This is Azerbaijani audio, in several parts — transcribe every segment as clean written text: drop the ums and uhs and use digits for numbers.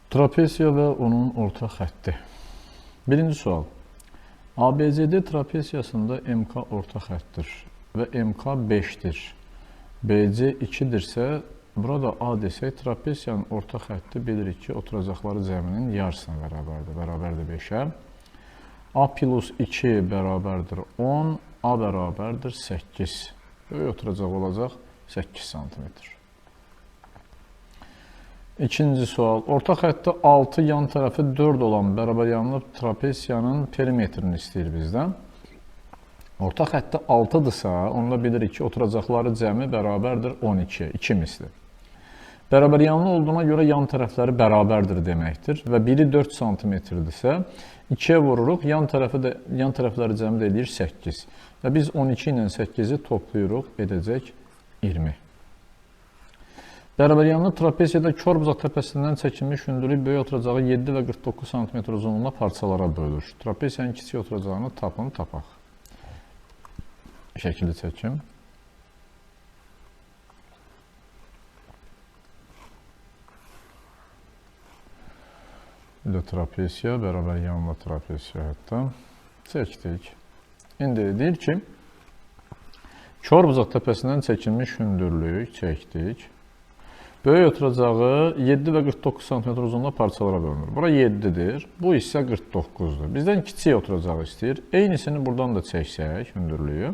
Trapesiya və onun orta xətti. Birinci sual. ABCD trapesiyasında MK orta xəttdir və MK 5-dir. BC 2-dirsə, burada A desək, trapesiyanın orta xətti bilirik ki, oturacaqları cəminin yarısına bərabərdir. Bərabərdir 5-ə. A plus 2 bərabərdir 10, A bərabərdir 8. Böyük oturacaq olacaq 8 cm. İkinci sual. Orta xəttdə 6, yan tərəfi 4 olan bərabəryanlı trapesiyanın perimetrini istəyir bizdən. Orta xəttdə 6-dırsa, onda bilirik ki, oturacaqları cəmi bərabərdir 12, 2 misli. Bərabəryanlı olduğuna görə yan tərəfləri bərabərdir deməkdir və biri 4 cm-dirsə, 2-yə vururuq, yan tərəfləri cəmi də edir 8. Və biz 12 ilə 8-i toplayırıq, edəcək 20. Bərabəryanlı trapesiyada kor-bucaq təpəsindən çəkilmiş hündürlük böyük oturacağı 7 və 49 cm uzunluğunda parçalara bölür. Trapesiyanın kiçik oturacağını tapaq. Şəkili çəkim. Trapesiya, bərabəryanlı trapesiya hətta çəkdik. İndi deyir ki, kor-bucaq təpəsindən çəkilmiş hündürlük çəkdik. Böyük oturacağı 7 və 49 cm uzunluğunda parçalara bölünür. Bura 7-dir, bu isə 49-dur. Bizdən kiçik oturacağı istəyir. Eynisini buradan da çəksək, hündürlüyü.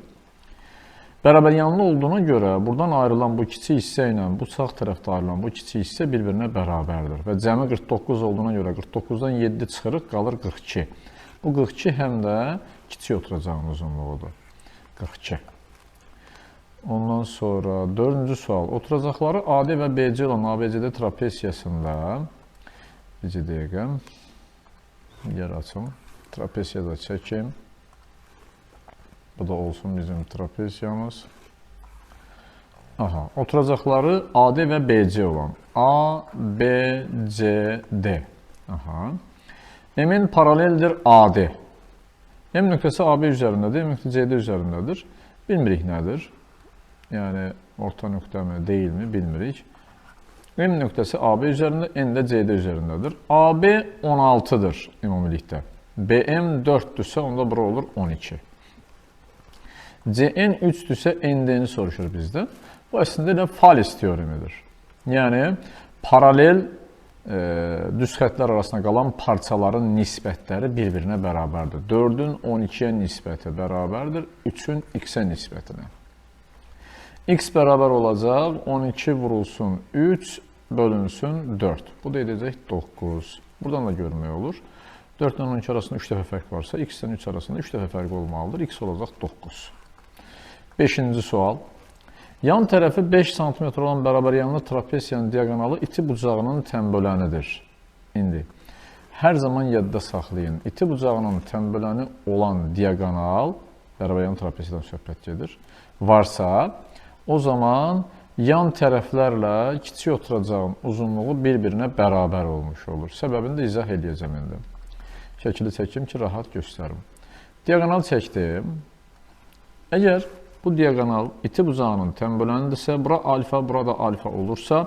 Bərabəryanlı olduğuna görə buradan ayrılan bu kiçik hissə ilə bu sağ tərəfdə ayrılan bu kiçik hissə bir-birinə bərabərdir. Və cəmi 49 olduğuna görə 49-dan 7 çıxırıq, qalır 42. Bu 42 həm də kiçik oturacağın uzunluğudur. 42. Ondan sonra dördüncü sual. Oturacaqları AD və BC olan ABCD trapesiyasında bir dəqiqə yer açım. Trapesiyada çəkim. Bu da olsun bizim trapesiyamız. Aha, oturacaqları AD və BC olan A, B, C, D. Aha. M-in paraleldir AD. M nöqtəsi AB üzərindədir, M nöqtəsi CD üzərindədir. Bilmirik nədir? Yəni, orta nöqtəmi, deyilmi, bilmirik. M nöqtəsi AB üzərində, N də CD üzərindədir. AB 16-dır ümumilikdə. BM 4-dürsə, onda bura olur 12. CN 3-dürsə, ND-ni soruşur bizdən. Bu əslində də Fales teoremidir. Yəni, paralel düz xəttlər arasında qalan parçaların nisbətləri bir-birinə bərabərdir. 4-ün 12-yə nisbəti bərabərdir, 3-ün X-ə nisbətinə. X bərabər olacaq, 12 vurulsun 3, bölünsün 4. Bu da edəcək 9. Buradan da görmək olur. 4 ilə 12 arasında 3 dəfə fərq varsa, X-dən 3 arasında 3 dəfə fərq olmalıdır. X olacaq 9. 5-ci sual. Yan tərəfi 5 cm olan bərabəryanlı trapesiyanın diaqonalı iti bucağının tənbölənidir. İndi, hər zaman yadda saxlayın. İti bucağının tənböləni olan diaqonal, bərabəryanlı trapesiyadan söhbət gedir, varsa, o zaman yan tərəflərlə kiçik oturacağın uzunluğu bir-birinə bərabər olmuş olur. Səbəbini də izah edəcəm indi. Şəkili çəkim ki, rahat göstərim. Diaqonal çəkdim. Əgər bu diaqonal iti bucağının tənbölənidirsə, bura alfa, burada alfa olursa,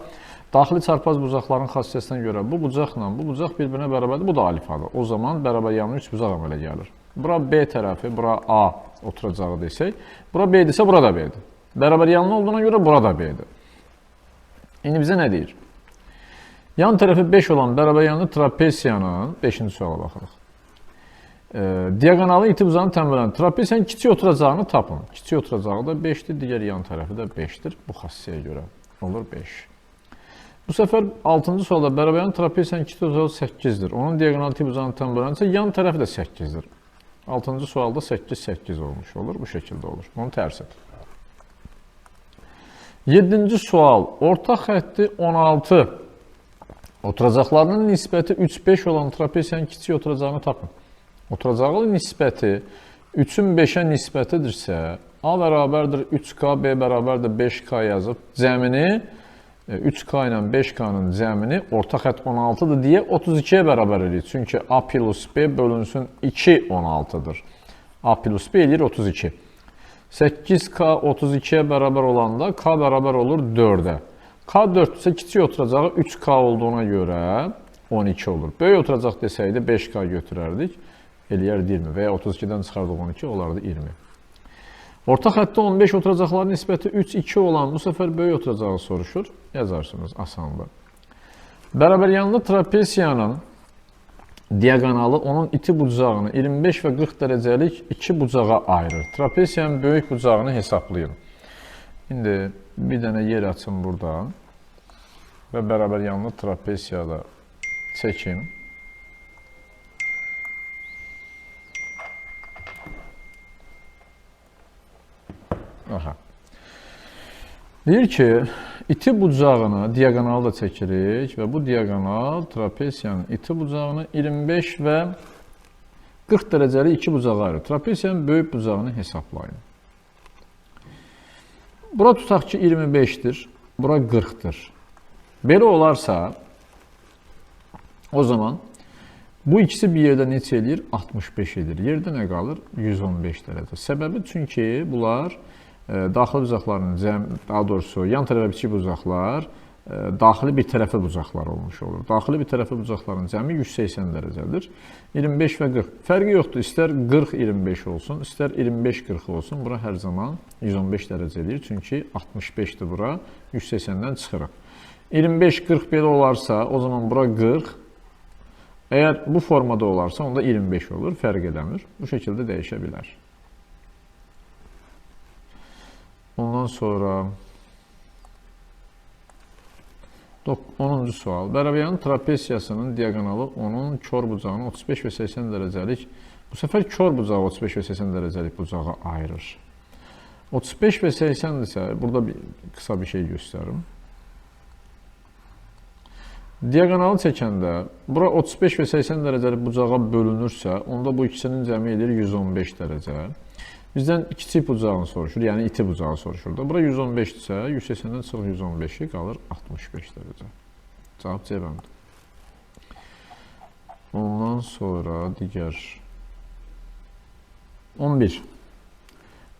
daxili çarpaz bucaqların xassiyəsinə görə bu bucaqla bu bucaq bir-birinə bərabərdir, bu da alfadır. O zaman bərabəryanlı 3 bucaq əmələ gəlir. Bura B tərəfi, bura A oturacağı desək, bura B-dirsə, bura da B-dir. Bərabəryanlı olduğuna görə burada B-dir. İndi bizə nə deyir? Yan tərəfi 5 olan bərabəryanlı trapesiyanın 5-ci suala baxırıq. Diaqonalı iti bucağının tənböləni trapesiyanın kiçik oturacağını tapın. Kiçik oturacağı da 5-dir, digər yan tərəfi də 5-dir. Bu xassiyyə görə olur 5. Bu səfər 6-cı sualda bərabəryanlı trapesiyanın kiçik oturacağı 8-dir. Onun diaqonalı iti bucağının tənböləni isə yan tərəfi də 8-dir. 6-cı sualda 8-8 olmuş olur. Bu şəkildə olur. Onu tərsidir. 7-ci sual. Orta xətti 16. Oturacaqlarının nisbəti 3-5 olan trapesiyanın kiçik oturacağını tapın. Oturacağı nisbəti 3-ün 5-ə nisbətidirsə, A bərabərdir 3K, B bərabərdir 5K yazıb, cəmini 3K ilə 5K-nın cəmini orta xətt 16-dır deyə 32-yə bərabər edir. Çünki A plus B bölünsün 2 16-dır. A plus B edir 32. 8K 32-yə bərabər olanda K bərabər olur 4-ə. K 4-sə kiçik oturacağı 3K olduğuna görə 12 olur. Böyük oturacaq desəydi 5K götürərdik. Eləyərdi 20 və ya 32-dən çıxardıq 12, olardı 20. Orta xəttdə 15 oturacaqların nisbəti 3-2 olan bu səfər böyük oturacağı soruşur. Yazarsınız, asandır. Bərabəryanlı trapesiyanın diaqonalı onun iti bucağını 25 və 40 dərəcəlik iki bucağa ayırır. Trapesiyanın böyük bucağını hesablayın. İndi bir dənə yer açın burada və bərabəryanlı trapesiyada çəkin. Aha. Deyir ki, iti bucağını, diaqonalı da çəkirik və bu diaqonal trapesiyanın iti bucağını 25 və 40 dərəcəli iki bucağa ayırır. Trapesiyanın böyük bucağını hesablayın. Bura tutaq ki 25-dir, bura 40-dır. Belə olarsa, o zaman bu ikisi bir yerdə neçə edir? 65 edir. Yerdə nə qalır? 115 dərəcə. Səbəbi çünki bunlar daxili bucaqların, daha doğrusu yan tərəfə kiçik bucaqlar, daxili bir tərəfə bucaqlar olmuş olur. Daxili bir tərəfə bucaqların cəmi 180 dərəcədir. 25 və 40. Fərqi yoxdur. İstər 40-25 olsun, istər 25-40 olsun. Bura hər zaman 115 dərəcə edir. Çünki 65-dir bura, 180-dən çıxırıq. 25-40 belə olarsa, o zaman bura 40. Əgər bu formada olarsa, onda 25 olur. Fərq edəmir. Bu şəkildə dəyişə bilər. Ondan sonra 10-cu sual. Bərabəryanın trapesiyasının diaqonalı onun kör bucağını 35 və 80 dərəcəlik, bu səfər kör bucağı 35 və 80 dərəcəlik bucağa ayırır. 35 və 80-dirsə, burada qısa bir şey göstərim. Diaqonalı çəkəndə, bura 35 və 80 dərəcəlik bucağa bölünürsə, onda bu ikisinin cəmi edir 115 dərəcə. Bizdən kiçik bucağını soruşur, yəni iti bucağı soruşur da. Bura 115-dirsə, 180-dən çıx 115-i qalır 65 dərəcə. Cavab cevabdır. Ondan sonra digər 11.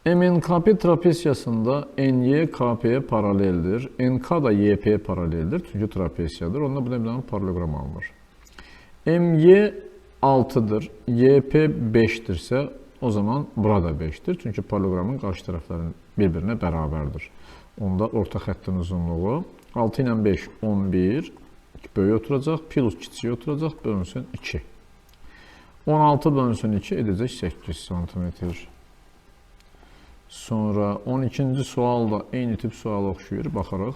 MNKP trapesiyasında NY KP'ye paraleldir. NK da YP'ye paraleldir. Çünki trapesiyadır. Onda bu da paralelogram alınır. MY 6'dır. YP 5'dirsə o zaman burada 5'dir. Çünki paralelogramın qarşı tərəflərin bir-birinə bərabərdir. Onda orta xəttin uzunluğu 6 ilə 5 11 böyük oturacaq, plus kiçik oturacaq, bölünsün 2. 16 bölünsün 2 edəcək 8 cm. Sonra 12-ci sual da eyni tip suala oxşuyur, baxarıq.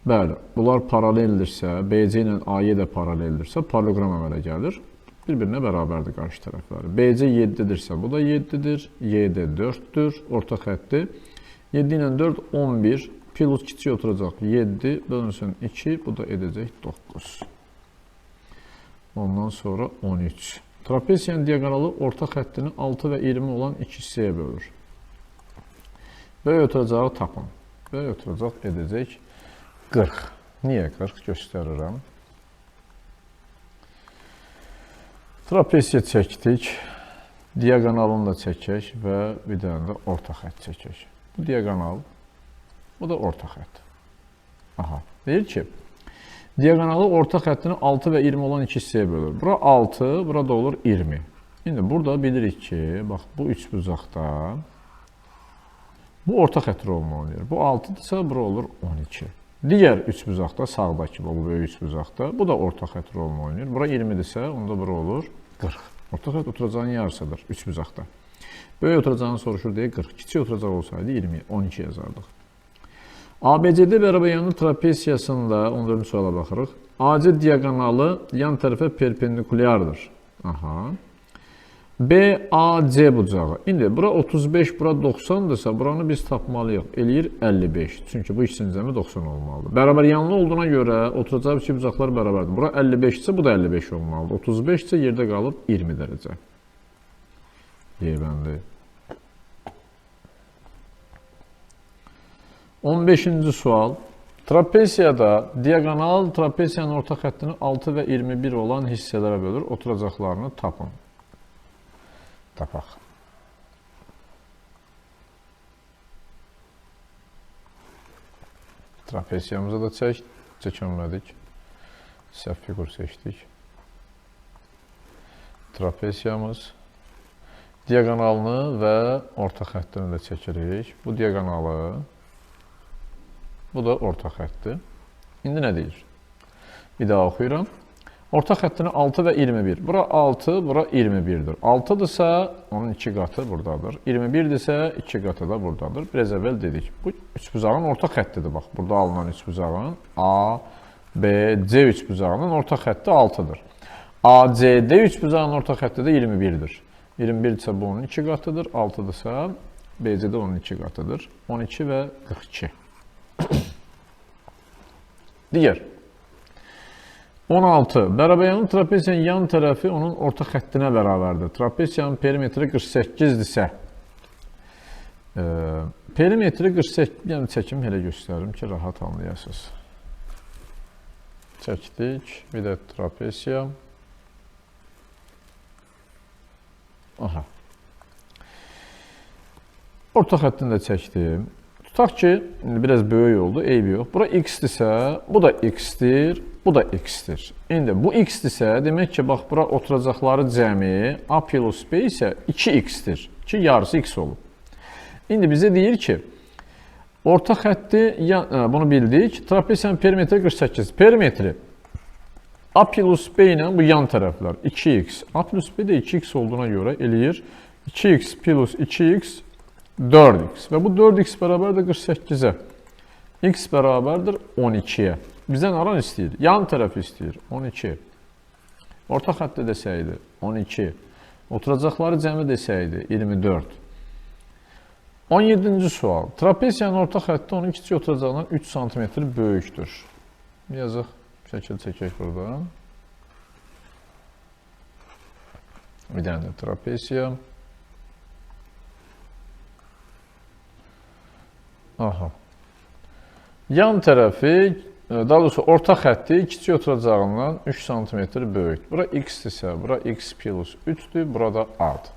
Bəli, bunlar paraleldirsə, BC ilə AY də paraleldirsə, paralelogram əmələ gəlir. Bir-birinə bərabərdir qarşı tərəfləri. BC 7-dirsə, bu da 7-dir. YD 4-dür, orta xətti. 7 ilə 4, 11. Plus kiçik oturacaq 7, bölünsün 2, bu da edəcək 9. Ondan sonra 13. Trapesiyanın diaqonalı orta xəttini 6 və 20 olan iki hissəyə bölür. Böyük oturacağı tapın. Böyük oturacaq edəcək 40. Niyə 40? Göstərirəm. Trapesiya çəkdik, diaqonalını da çəkək və bir dənə də orta xətt çəkək. Bu diaqonal, bu da orta xətt. Aha, deyir ki, diaqonalı orta xəttini 6 və 20 olan iki hissəyə bölür. Bura 6, burada olur 20. İndi burada bilirik ki, bax, bu üç bucaqda bu orta xətt rolunu oynayır. Bu 6-dırsa, bura olur 12. Digər üç bucaqda, sağdakı bu böyük üç bucaqda, bu da orta xətt rolunu oynayır. Bura 20-dirsə, onda bura olur 40. Orta xətt oturacağın yarısıdır üç bucaqda. Böyük oturacağını soruşur deyə 40. Kiçik oturacaq olsaydı 20, 12 yazardıq. ABCD bərabəryanlı trapesiyasında 14-cü suala baxırıq. AC diaqonalı yan tərəfə perpendikulyardır. Aha. BAC bucağı. İndi bura 35, bura 90-dırsa, buranı biz tapmalıyıq. Eləyir 55. Çünki bu ikisinin cəmi 90 olmalıdır. Bərabəryanlı olduğuna görə oturacağı iki bucaqlar bərabərdir. Bura 55-dirsə, bu da 55 olmalıdır. 35-dirsə, yerdə qalıb 20 dərəcə. Yebəndi. 15-ci sual. Trapesiyada diaqonal trapesiyanın orta xəttini 6 və 21 olan hissələrə bölür. Oturacaqlarını tapın. Tapaq. Trapesiyamızı da çəkilmədik. Səhv fiqur seçdik. Trapesiyamız. Diaqonalını və orta xəttini də çəkirik. Bu diaqonalı, bu da orta xətti. İndi nə deyir? Bir daha oxuyuram. Orta xəttini 6 və 21. Bura 6, bura 21-dir. 6-dırsa onun 2 qatı buradadır. 21-dirsə 2 qatı da buradadır. Biraz əvvəl dedik. Bu üçbucağın orta xəttidir. Bax, burada alınan üçbucağın A, B, C üçbucağının orta xətti 6-dır. ACD üçbucağının orta xətti də 21-dir. 21-dirsə bu onun 2 qatıdır. 6-dırsa BC də onun 2 qatıdır. 12 və 42. Digər. 16. Bərabəryanın trapesiyanın yan tərəfi onun orta xəttinə bərabərdir. Trapesiyanın perimetri 48-dirsə, perimetri 48, yəni çəkim elə göstərim ki, rahat anlayasınız. Çəkdik, bir də trapesiya. Aha. Orta xəttini də çəkdim. Tutaq ki, biraz böyük oldu, eybi yox. Bura x-dirsə, bu da x-dir, bu da x-dir. İndi bu x-dirsə, demək ki, bax, bura oturacaqları cəmi a plus b isə 2x-dir ki, yarısı x olub. İndi bizə deyir ki, orta xətti, bunu bildik, trapesiyanın perimetri 48. Perimetri a plus b ilə bu yan tərəflər 2x. A plus b də 2x olduğuna görə eləyir 2x plus 2x 4x. Və bu 4x bərabərdir 48-ə. X bərabərdir 12-yə. Bizdən aran istəyir. Yan tərəfi istəyir. 12. Orta xətti desəydi 12. Oturacaqları cəmi desəydi 24. 17-ci sual. Trapesiyanın orta xətti onun kiçik oturacağından 3 cm böyükdür. Yazıq. Şəkil çəkək burada. Bir dənə də trapesiya. Aha. Yan tərəfi, daha doğrusu orta xətti kiçik oturacağından 3 cm böyük. Bura x-dirsə, bura x plus 3-dür, burada a-dır.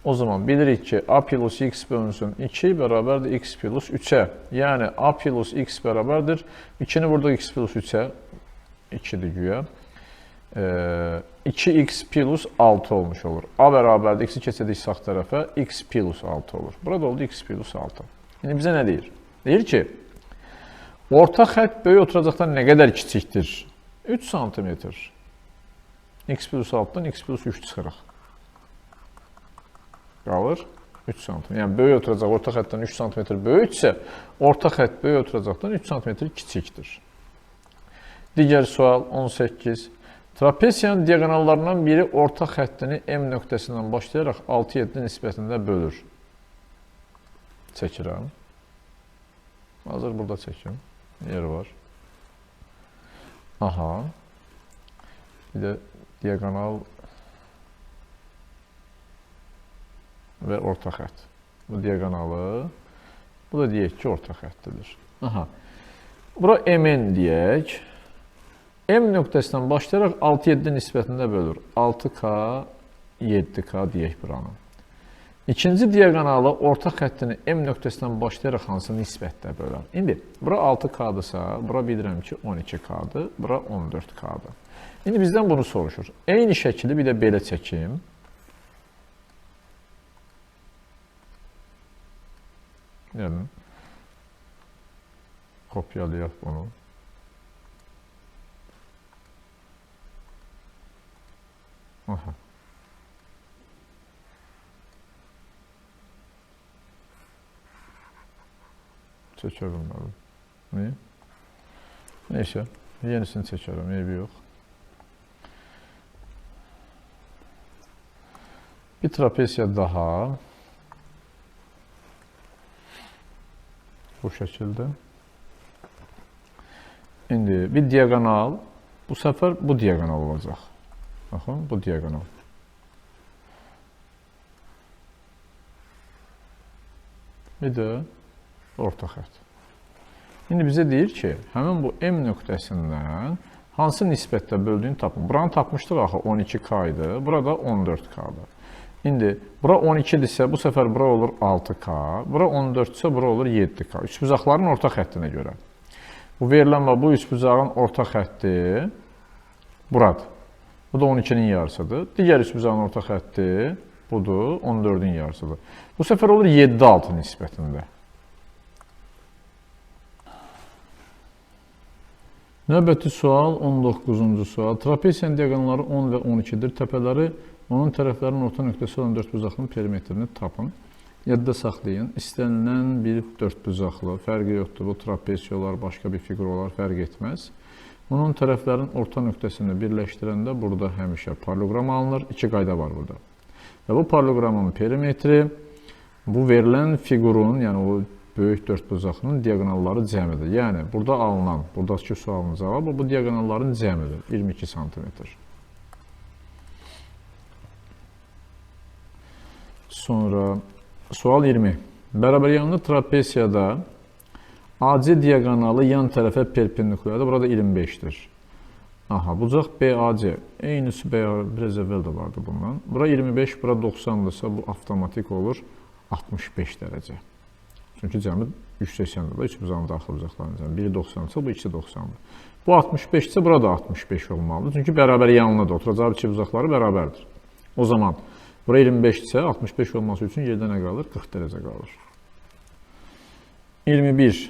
O zaman bilirik ki, a plus x bölünsün 2 bərabərdir x plus 3-ə. Yəni, a plus x bərabərdir. 2-ni burada x plus 3-ə, 2-dir güya. 2x plus 6 olmuş olur. A bərabərdir, x-i keçədik sağ tərəfə, x plus 6 olur. Burada oldu x plus 6. İndi bizə nə deyir? Deyir ki, orta xətt böyük oturacaqdan nə qədər kiçikdir? 3 cm. X plus 6-dan x plus 3 çıxırıq. Qalır 3 cm. Yəni, böyük oturacaq orta xəttdən 3 cm böyüksə, orta xətt böyük oturacaqdan 3 cm kiçikdir. Digər sual 18. Trapesiyanın diaqonallarından biri orta xəttini M nöqtəsindən başlayaraq 6-7 nisbətində bölür. Çəkirəm. Hazır burada çəkim. Yer var. Aha. Bir də diaqonal və orta xətt. Bu diaqonalı. Bu da deyək ki, orta xəttidir. Aha. Bura MN deyək. M nöqtəsindən başlayaraq 6-7 nisbətində bölür. 6K, 7K deyək buranı. İkinci diaqonalı orta xəttini M nöqtəsindən başlayaraq hansı nisbətdə bölür? İndi, bura 6K-dırsa, bura bilirəm ki, 12K-dır, bura 14K-dır. İndi bizdən bunu soruşur. Eyni şəkili bir də belə çəkim. Yəni, kopyalayaq bunu. Aha. Çəkə bilmədim. Niyə? Neysə, yenisini çəkərəm, eybi yox. Bir trapesiya daha. Bu şəkildə. İndi bir diaqonal, bu səfər bu diaqonal olacaq. Baxın, bu diaqonal. Bir də orta xətt. İndi bizə deyir ki, həmin bu M nöqtəsindən hansı nisbətdə böldüyünü tapın. Buranı tapmışdıq axı 12K idi, burada 14K-dır. İndi bura 12-dirsə, bu səfər bura olur 6K, bura 14-dirsə, bura olur 7K. Üçbucaqların orta xəttinə görə. Bu verilən bu üçbucağın orta xətti buradır. Bu da 12-nin yarısıdır. Digər üçbucağın orta xətti budur, 14-ün yarısıdır. Bu səfər olur 7-6 nisbətində. Növbəti sual 19-cu sual. Trapesiyanın diaqonalları 10 və 12-dir. Təpələri onun tərəflərinin orta nöqtəsi olan dördbucaqlının perimetrini tapın. Yadda saxlayın. İstənilən bir dördbucaqlı, fərqi yoxdur. Bu trapesiya olar, başqa bir fiqur olar, fərq etməz. Onun tərəflərin orta nöqtəsini birləşdirəndə burada həmişə paralleloqram alınır. İki qayda var burada. Və bu paralleloqramın perimetri bu verilən fiqurun, yəni o böyük dördbucaqlının diaqonalları cəmidir. Yəni burada alınan, buradakı sualın cavabı bu diaqonalların cəmidir. 22 sm. Sonra sual 20. Bərabəryanlı trapesiyada AC diaqonalı yan tərəfə perpendikulyardır. Burada 25-dir. Aha, bucaq BAC. Eynisi biraz əvvəl də vardı bundan. Bura 25, bura 90-dırsa bu avtomatik olur 65 dərəcə. Çünki cəmi 180-dir. Üç bucağın daxil bucaqlarının cəmi. Biri 90-dırsa bu ikisi 90-dır. Bu 65-dirsə burada 65 olmalıdır. Çünki bərabər yanlıdır. Oturacağı iki bucaqları bərabərdir. O zaman bura 25-dirsə 65 olması üçün yerdə nə qalır? 40 dərəcə qalır. 21.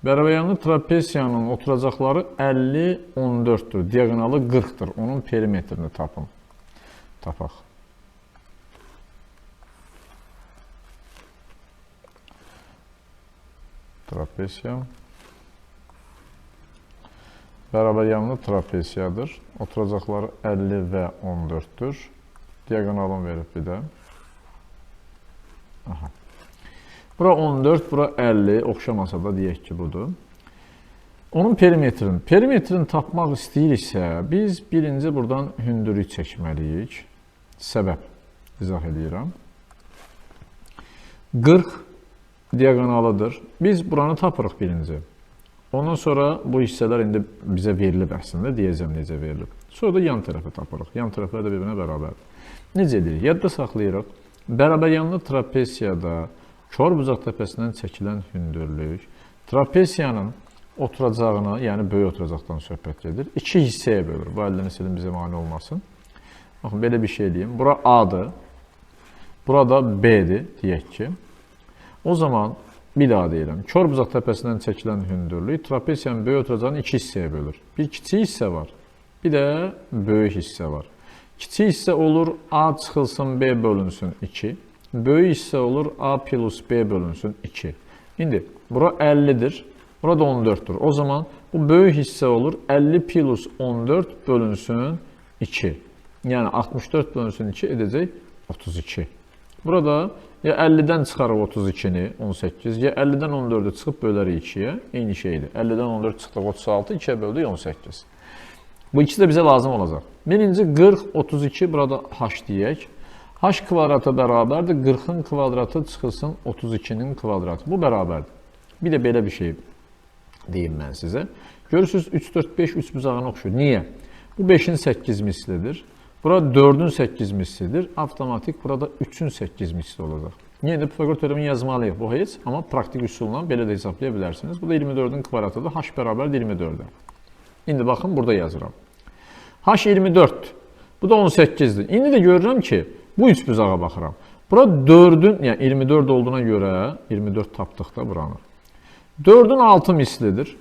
Bərabəryanlı trapesiyanın oturacaqları 50-14-dür. Diaqonalı 40-dır. Onun perimetrini tapın. Tapaq. Trapesiya. Bərabəryanlı trapesiyadır. Oturacaqları 50 və 14-dür. Diaqonalın verib bir də. Aha. Bura 14, bura 50, oxşamasa da deyək ki, budur. Onun perimetrini tapmaq istəyiriksə, biz birinci buradan hündürlük çəkməliyik. Səbəb, izah edirəm. 40 diaqonalıdır. Biz buranı tapırıq birinci. Ondan sonra bu hissələr indi bizə verilib əslində, deyəcəm necə verilib. Sonra da yan tərəfi tapırıq. Yan tərəflər də bir-birinə bərabərdir. Necə edirik? Yadda saxlayırıq. Bərabəryanlı trapesiyada korbucaq təpəsindən çəkilən hündürlük trapesiyanın oturacağını, yəni böyük oturacaqdan söhbət gedir, iki hissəyə bölür. Bu əldən istədim bizə mane olmasın. Baxın, belə bir şey deyim. Bura A-dır, burada B-dir, deyək ki. O zaman bir daha deyirəm. Korbucaq təpəsindən çəkilən hündürlük trapesiyanın böyük oturacağını iki hissəyə bölür. Bir kiçik hissə var, bir də böyük hissə var. Kiçik hissə olur A çıxılsın B bölünsün 2. Böyük hissə olur A plus B bölünsün 2. İndi bura 50-dir, burada 14-dür. O zaman bu böyük hissə olur 50 plus 14 bölünsün 2. Yəni 64 bölünsün 2 edəcək 32. Burada ya 50-dən çıxarıq 32-ni 18, ya 50-dən 14-ü çıxıb bölərik 2-yə, eyni şeydir. 50-dən 14 çıxdıq 36, 2-yə böldük 18. Bu ikisi də bizə lazım olacaq. Birinci 40, 32, burada h deyək. H kvadratı bərabərdir, 40-ın kvadratı çıxılsın 32-nin kvadratı. Bu bərabərdir. Bir də belə bir şey deyim mən sizə. Görürsünüz 3, 4, 5 üç bucağına oxşur. Niyə? Bu 5-in 8 mislidir. Burada 4-ün 8 mislidir. Avtomatik burada 3-ün 8 misli olacaq. Niyə də Pifaqor teoremini yazmalıyıq? Bu heç, amma praktik üsulla belə də hesablaya bilərsiniz. Bu da 24-ün kvadratıdır. H bərabər 24-də. İndi baxın, burada yazıram. H 24, bu da 18-dir. İndi də görürəm ki, bu üç bucağa baxıram. Bura 4-ün, yəni 24 olduğuna görə, 24 tapdıq da buranı. 4-ün 6 mislidir.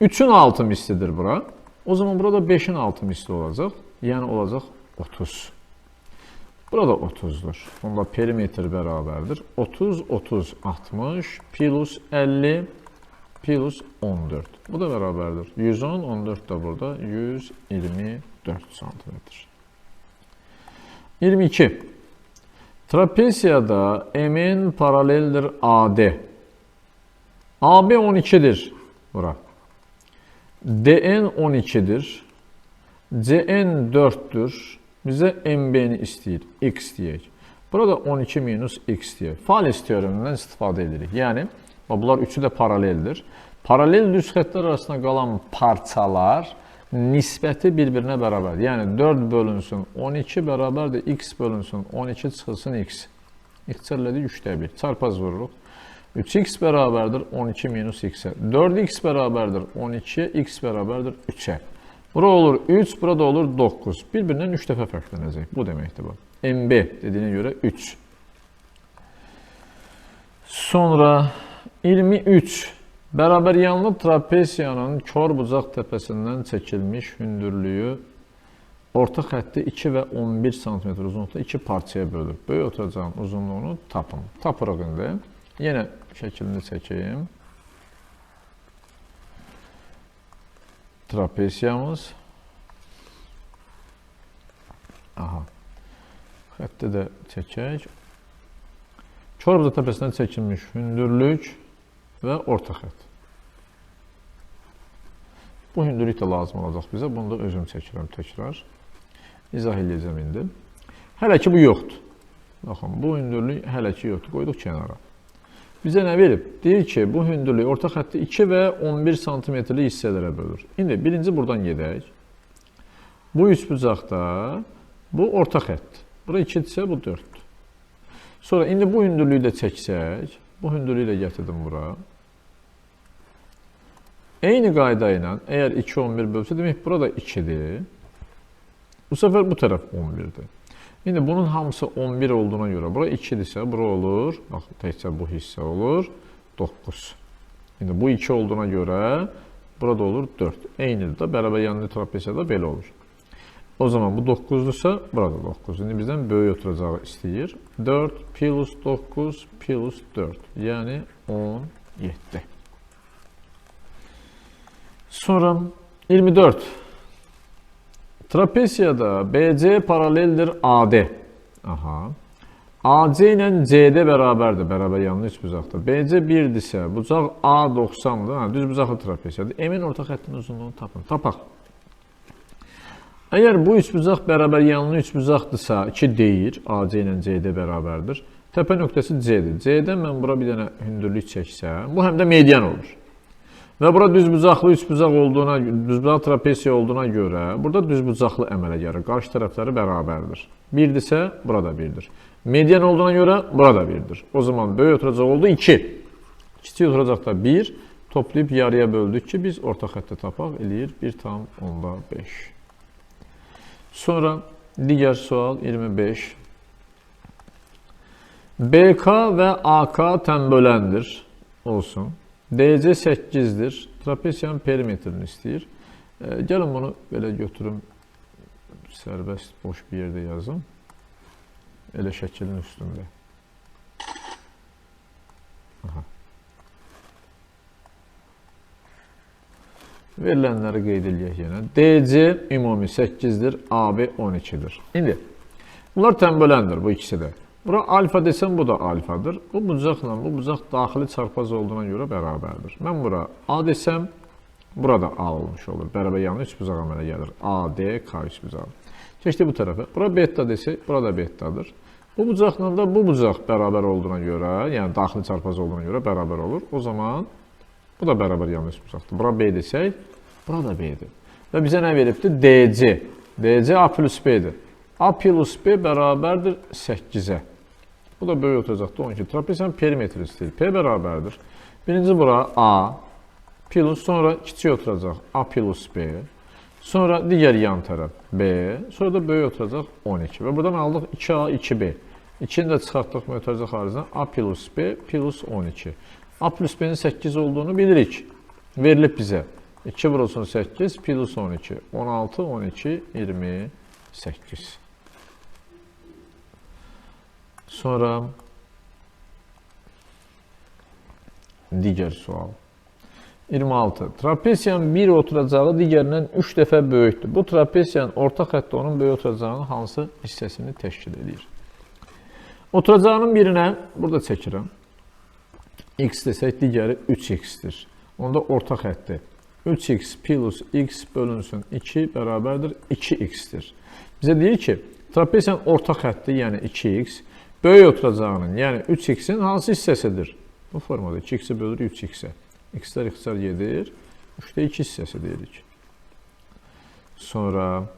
3-ün 6 mislidir bura. O zaman burada 5-in 6 misli olacaq. Yəni olacaq 30. Burada 30'dur. Onda perimetr bərabərdir. 30, 30, 60, plus 50, plus 14. Bu da bərabərdir. 110, 14 də burada 124 santimetr. 22. Trapesiyada MN paraleldir AD. AB 12'dir bura. DN 12'dir. CN 4'tür. Bizə MB'ni istəyir. X deyək. Burada 12 minus X deyək. Fales teoremindən istifadə edirik. Yəni, bunlar üçü də paraleldir. Paralel düz xəttlər arasında qalan parçalar nisbəti bir-birinə bərabərdir. Yəni, 4 bölünsün 12 bərabərdir. X bölünsün 12 çıxılsın X. X çərlədik 3də 1. Çarpaz vururuq. 3x bərabərdir 12 minus X-ə. 4x bərabərdir 12'yə, X bərabərdir 3'ə. Bura olur 3, burada olur 9. Bir-birindən 3 dəfə fərqlənəcək. Bu deməkdir bu. MB dediyinə görə 3. Sonra 23. Bərabər yanlı trapesiyanın kor bucaq təpəsindən çəkilmiş hündürlüyü orta xətti 2 və 11 cm uzunluqda 2 parçaya bölür. Böyük oturacağın uzunluğunu tapın. Tapırıq indi. Yenə şəklini çəkeyim. Trapesiyamız. Aha. Xətti də çəkək. Kor bucaq təpəsindən çəkilmiş hündürlük və orta xətt. Bu hündürlük də lazım olacaq bizə. Bunu da özüm çəkirəm təkrar. İzah edəcəm indi. Hələ ki bu yoxdur. Baxın, bu hündürlük hələ ki yoxdur. Qoyduq kənara. Bizə nə verib? Deyir ki, bu hündürlük orta xətti 2 və 11 cm-lik hissələrə bölür. İndi birinci buradan gedək. Bu üçbucaqda bu orta xətt. Bura 2-dirsə bu 4-dür. Sonra indi bu hündürlüyü də çəksək, bu hündürlüyü də gətirdim bura. Eyni qayda ilə əgər 2 11 bölsə, demək burada 2-dir. Bu səfər bu tərəf 11-dir. İndi bunun hamısı 11 olduğuna görə, bura 2-dirsə, bura olur, bax, təkcə bu hissə olur, 9. İndi bu 2 olduğuna görə, burada olur 4. Eynidir də, bərabər yanlı trapesiyada belə olur. O zaman bu 9-dursa, burada 9. İndi bizdən böyük oturacağı istəyir. 4 plus 9 plus 4, yəni 17. Sonra 24. Trapesiyada BC paraleldir AD. Aha. AC ilə CD bərabərdir. Bərabər yanlı üçbucaqda. BC 1-dirsə, bucaq A 90-dır. Düz bucaqlı trapesiyadır. M-in orta xəttinin uzunluğunu tapın. Tapaq. Əgər bu üçbucaq bərabər yanlı üçbucaqdırsa, 2 deyir. AC ilə CD bərabərdir. Təpə nöqtəsi C-dir. C-dən mən bura bir dənə hündürlük çəksəm, bu həm də median olur. Və bura düzbucaqlı üçbucaq olduğuna, düzbucaq trapesiya olduğuna görə, burada düzbucaqlı əmələ gəlir. Qarşı tərəfləri bərabərdir. 1-dirsə, burada 1-dir. Median olduğuna görə, burada 1-dir. O zaman böyük oturacaq oldu 2. Kiçik oturacaq da 1. Toplayıb yarıya böldük ki, biz orta xətti tapaq, eləyir 1,5. Sonra digər sual 25. BK və AK tənböləndir. Olsun. DC 8-dir. Trapesiyanın perimetrini istəyir. Gəlin bunu belə götürüm. Sərbəst, boş bir yerdə yazım. Elə şəklin üstündə. Aha. Verilənləri qeyd edək yenə. DC ümumi 8-dir, AB 12-dir. İndi, bunlar tənböləndir bu ikisi də. Bura alfa desəm, bu da alfadır. Bu bucaqla bu bucaq daxili çarpaz olduğuna görə bərabərdir. Mən bura A desəm, burada A olmuş olur. Bərabər yanı üçbucaq əmələ gəlir. AD, K üçbucağı. Keçdi bu tərəfə. Bura beta desək, burada betadır. Bu bucaqla da bu bucaq bərabər olduğuna görə, yəni daxili çarpaz olduğuna görə bərabər olur. O zaman bu da bərabər yanı üçbucaqdır. Bura B desək, burada B'dir. Və bizə nə veribdir? DC. DC A plus B'dir. A plus B bərabərdir 8-ə. Bu da böyük oturacaqdır 12. Trapesiyanın perimetri istəyir. P bərabərdir. Birinci bura A plus, sonra kiçik oturacaq A plus B. Sonra digər yan tərəf B. Sonra da böyük oturacaq 12. Və buradan aldıq 2A, 2B. 2-ni də çıxartdıq oturacaq xaricdən A plus B plus 12. A plus B-nin 8 olduğunu bilirik. Verilib bizə. 2 vurulsun 8 plus 12. 16, 12, 28. Sonra digər sual. 26. Trapesiyanın bir oturacağı digərindən 3 dəfə böyükdür. Bu trapesiyanın orta xətti onun böyük oturacağının hansı hissəsini təşkil edir? Oturacağının birinə burada çəkirəm. X desək, digəri 3x-dir. Onda orta xətti 3x plus x bölünsün 2 bərabərdir 2x-dir. Bizə deyir ki, trapesiyanın orta xətti, yəni 2x, böyük oturacağının, yəni 3x-in hansı hissəsidir? Bu formada 2x-i bölür 3x-ə. X-lər ixtisar gedir. 3-də 2 hissəsi deyirik. Sonra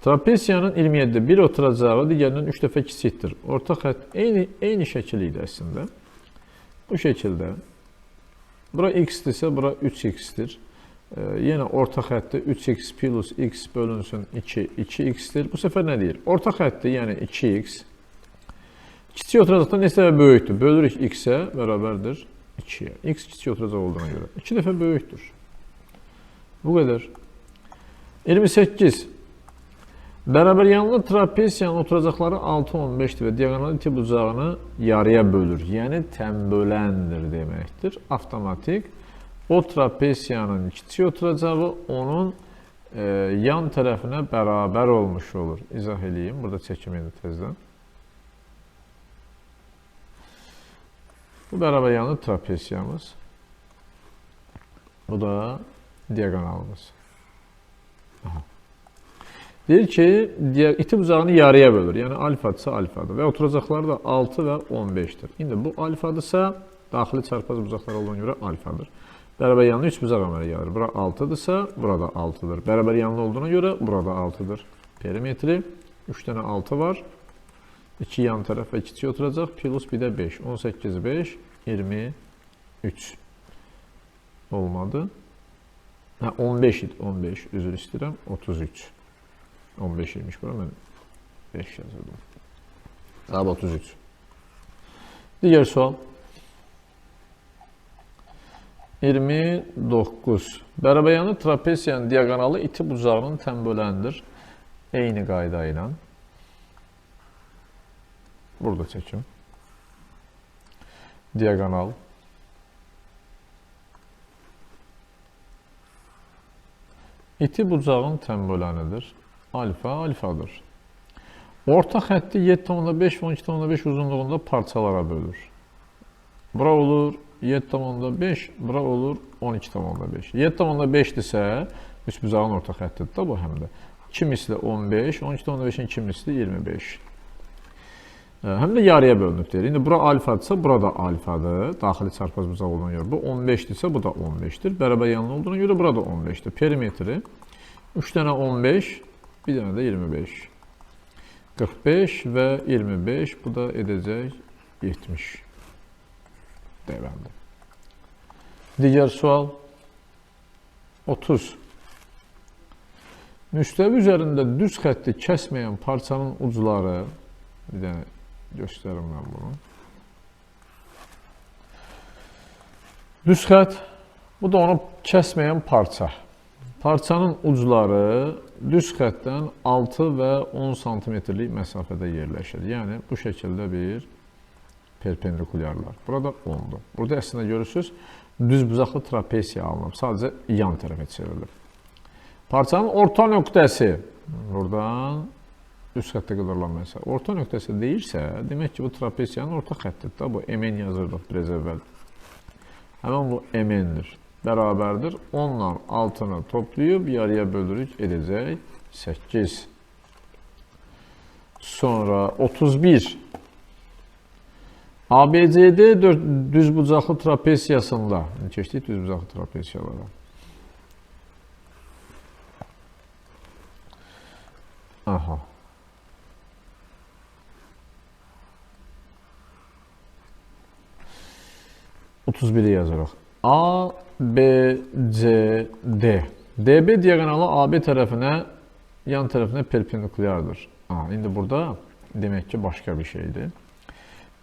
trapesiyanın 27-də bir oturacağı digərindən 3 dəfə kiçikdir. Orta xətt eyni şəkil idi əslində. Bu şəkildə bura x-dirsə, bura 3x-dir. Yenə orta xətti 3x plus x bölünsün 2, 2x-dir. Bu səfər nə deyir? Orta xətti, yəni 2x, kiçik oturacaqda neçə dəfə böyükdür? Bölürük x-ə bərabərdir 2-yə. X kiçik oturacaq olduğuna görə 2 dəfə böyükdür. Bu qədər. 28. Bərabər yanlı trapesiyanın oturacaqları 6, 15-dir və diagonal iti bucağını yarıya bölür. Yəni tənböləndir deməkdir. Avtomatik o trapesiyanın kiçik oturacağı onun yan tərəfinə bərabər olmuş olur. İzah edeyim. Burada çəkim edir tezdən. Bu bərabər yanlı trapesiyamız. Bu da diagonalımız. Aha. Deyir ki, iti bucağını yarıya bölür. Yəni alfadırsa alfadır və oturacaqları da 6 və 15-dir. İndi bu alfadırsa, daxili çarpaz bucaqlar olduğuna görə alfadır. Bərabər yanlı 3 bucaq əmələ gəlir. Bura 6-dırsa, burada 6-dır. Bərabər yanlı olduğuna görə burada 6-dır. Perimetri 3 dənə 6 var. 2 yan tərəf və kiçik oturacaq. Plus bir də 5. 18, 5, 23. Olmadı. 15 idi. 15. Üzr istəyirəm. 33. 15 imiş bura. Mən 5 yazırdım. Abi 33. Digər sual. 29. Bərabər yanlı trapesiyanın diagonalı iti bucağının tənböləndir. Eyni qayda ilə. Burada çəkim. Diagonal. İti bucağın tənbölənidir. Alfa, alfadır. Orta xətti 7,5 və 12,5 uzunluğunda parçalara bölür. Bura olur 7,5, bura olur 12,5. 7,5-dirsə, üç bucağın orta xəttidir da bu həm də. 2 misli 15, 12,5-in 2 misli 25. Həm də yarıya bölünübdir. İndi bura alfadırsa, bura da alfadır. Daxili çarpaz bucaq olduğuna görə bu 15-dirsə, bu da 15-dir. Bərabər yanlı olduğuna görə burada 15-dir. Perimetri 3 dənə 15, bir dənə də 25. 45 və 25, bu da edəcək 70. Deyəndi. Digər sual 30. Müstəvi üzərində düz xətti kəsməyən parçanın ucları, bir dənə göstərim mən bunu. Düz xət, bu da onu kəsməyən parça. Parçanın ucları düz xəttdən 6 və 10 cm-lik məsafədə yerləşir. Yəni, bu şəkildə bir perpendikulyarlar. Burada 10-dur. Burada əslində görürsünüz, düz bucaqlı trapesiya alınıb. Sadəcə yan tərəfə çevrilir. Parçanın orta nöqtəsi, buradan düz xəttə qıdırılan məsələ. Orta nöqtəsi deyirsə, demək ki, bu trapesiyanın orta xəttidir. Bu MN yazırdıq biraz əvvəl. Həmən bu MN-dir. Bərabərdir. 10-la 6-nı toplayıb, yarıya bölürük, edəcək 8. Sonra 31. ABCD düzbucaqlı trapesiyasında, keçdik düzbucaqlı trapesiyalara. Aha. %31'i yazırıq. A, B, C, D. DB diagonalı AB tərəfinə, yan tərəfinə perpendikulyardır. İndi burada demək ki, başqa bir şeydir.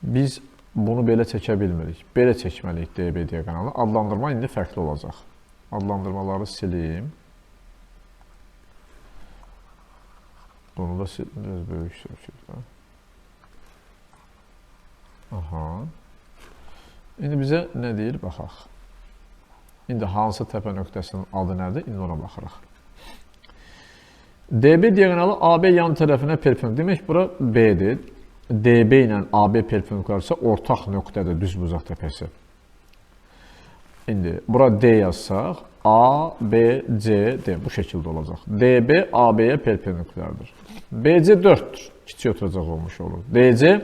Biz bunu belə çəkə bilmirik. Belə çəkməliyik DB diagonalı. Adlandırma indi fərqli olacaq. Adlandırmaları silim. Bunu da silim. Biraz böyük sökür. Aha. İndi bizə nə deyir? Baxaq. İndi hansı təpə nöqtəsinin adı nədir? İndi ona baxırıq. DB diagonalı AB yan tərəfinə perpendikular. Demək, bura B-dir. DB ilə AB perpendikularsa ortaq nöqtədir düz bucaq təpəsi. İndi bura D yazsaq, A, B, C, D bu şəkildə olacaq. DB AB-yə perpendikulardır. BC 4-dür. Kiçik oturacaq olmuş olur. DC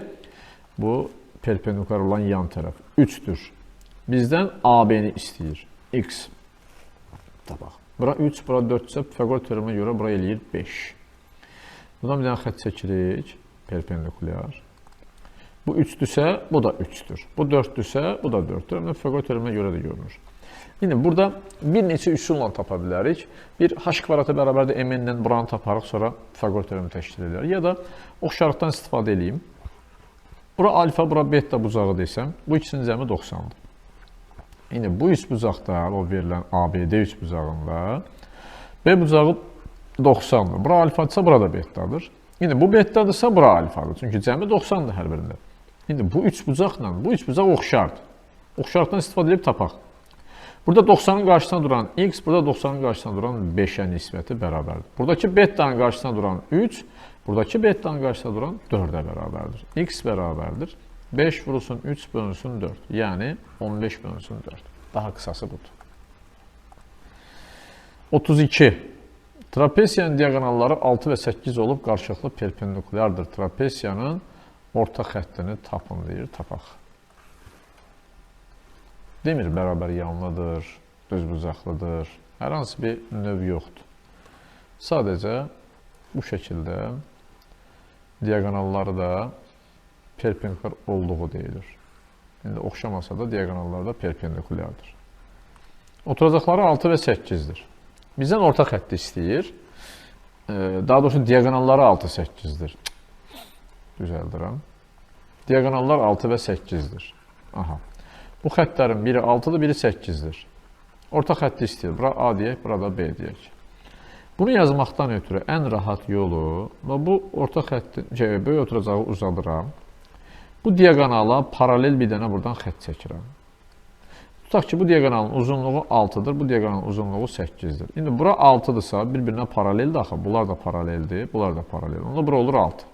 bu perpendikular olan yan tərəf 3-dür. Bizdən AB-ni istəyir. X. Tabaq. Bura 3, bura 4-sə Pifagor teoremine görə bura eləyir 5. Buradan bir dənə xətt çəkirik. Perpendikulyar. Bu 3-dürsə, bu da 3-dür. Bu 4-dürsə, bu da 4-dür. Pifagor teoremine görə də görünür. İndi burada bir neçə üsulla tapa bilərik. Bir h kvadratı bərabərdir m-lə buranı taparıq, sonra Pisagor teoremi təşkil edər. Ya da oxşarlıqdan istifadə edeyim. Bura alfa, bura beta bucağı desəm, bu ikisinin cəmi 90-dır. İndi bu üç bucaqda, o verilən ABD üç bucağında B bucağı 90-dır. Bura alfadırsa, bura da betadır. İndi bu betadırsa, bura alfadır. Çünki cəmi 90-dır hər birində. İndi bu üç bucaqla, bu üç bucaq oxşardır. Oxşarlıqdan istifadə edib tapaq. Burada 90-ın qarşısına duran x, burada 90-ın qarşısına duran 5-ə nisbəti bərabərdir. Buradakı betanın qarşısına duran 3, buradakı betanın qarşısına duran 4-ə bərabərdir. X bərabərdir. 5 vurulsun 3 bölünsün 4. Yəni 15 bölünsün 4. Daha qısası budur. 32. Trapesiyanın diagonalları 6 və 8 olub qarşılıqlı perpendikulyardır. Trapesiyanın orta xəttini tapın deyir, tapaq. Demir bərabər yanlıdır, düzbucaqlıdır. Hər hansı bir növ yoxdur. Sadəcə bu şəkildə diagonalları da perpendikulyar olduğu deyilir. İndi oxşamasa da diagonallar da perpendikulyardır. Oturacaqları 6 və 8-dir. Bizdən orta xətti istəyir. Daha doğrusu diagonalları 6-8-dir. Düzəldirəm. Diagonallar 6 və 8-dir. Aha. Bu xəttlərin biri 6-dır, biri 8-dir. Orta xətti istəyir. Bura A deyək, burada B deyək. Bunu yazmaqdan ötürü ən rahat yolu, bu orta xətti, böyük oturacağı uzadıram. Bu diagonala paralel bir dənə buradan xətt çəkirəm. Tutaq ki, bu diagonalın uzunluğu 6-dır, bu diagonalın uzunluğu 8-dir. İndi bura 6-dırsa, bir-birinə paraleldir axı. Bunlar da paraleldir, bunlar da paralel. Onda bura olur 6.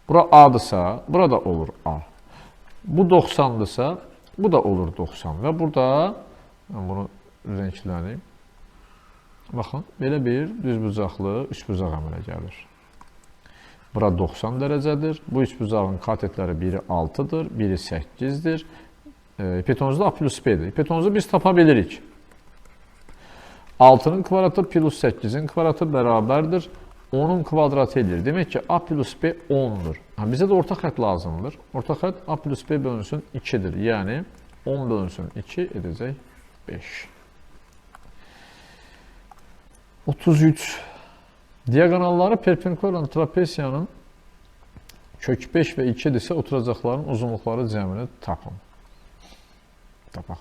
Bura A-dırsa, burada olur A. Bu 90-dırsa, bu da olur 90. Və burada, mən bunu renkləneyim. Baxın, belə bir düzbucaqlı üçbucaq əmələ gəlir. Bura 90 dərəcədir. Bu üçbucağın katetləri biri 6-dır, biri 8-dir. Hipotenuzu da A plus B-dir. Hipotenuzu biz tapa bilirik. 6-nın kvadratı plus 8-in kvadratı bərabərdir. 10-un kvadratı edir. Demək ki, A plus B 10-dur. Bizə də orta xətt lazımdır. Orta xətt A plus B bölünsün 2-dir. Yəni, 10 bölünsün 2 edəcək 5. 33. Diagonalları perpendikular olan trapesiyanın kök 5 və 2-dirsə oturacaqların uzunluqları cəmini tapın. Tapaq.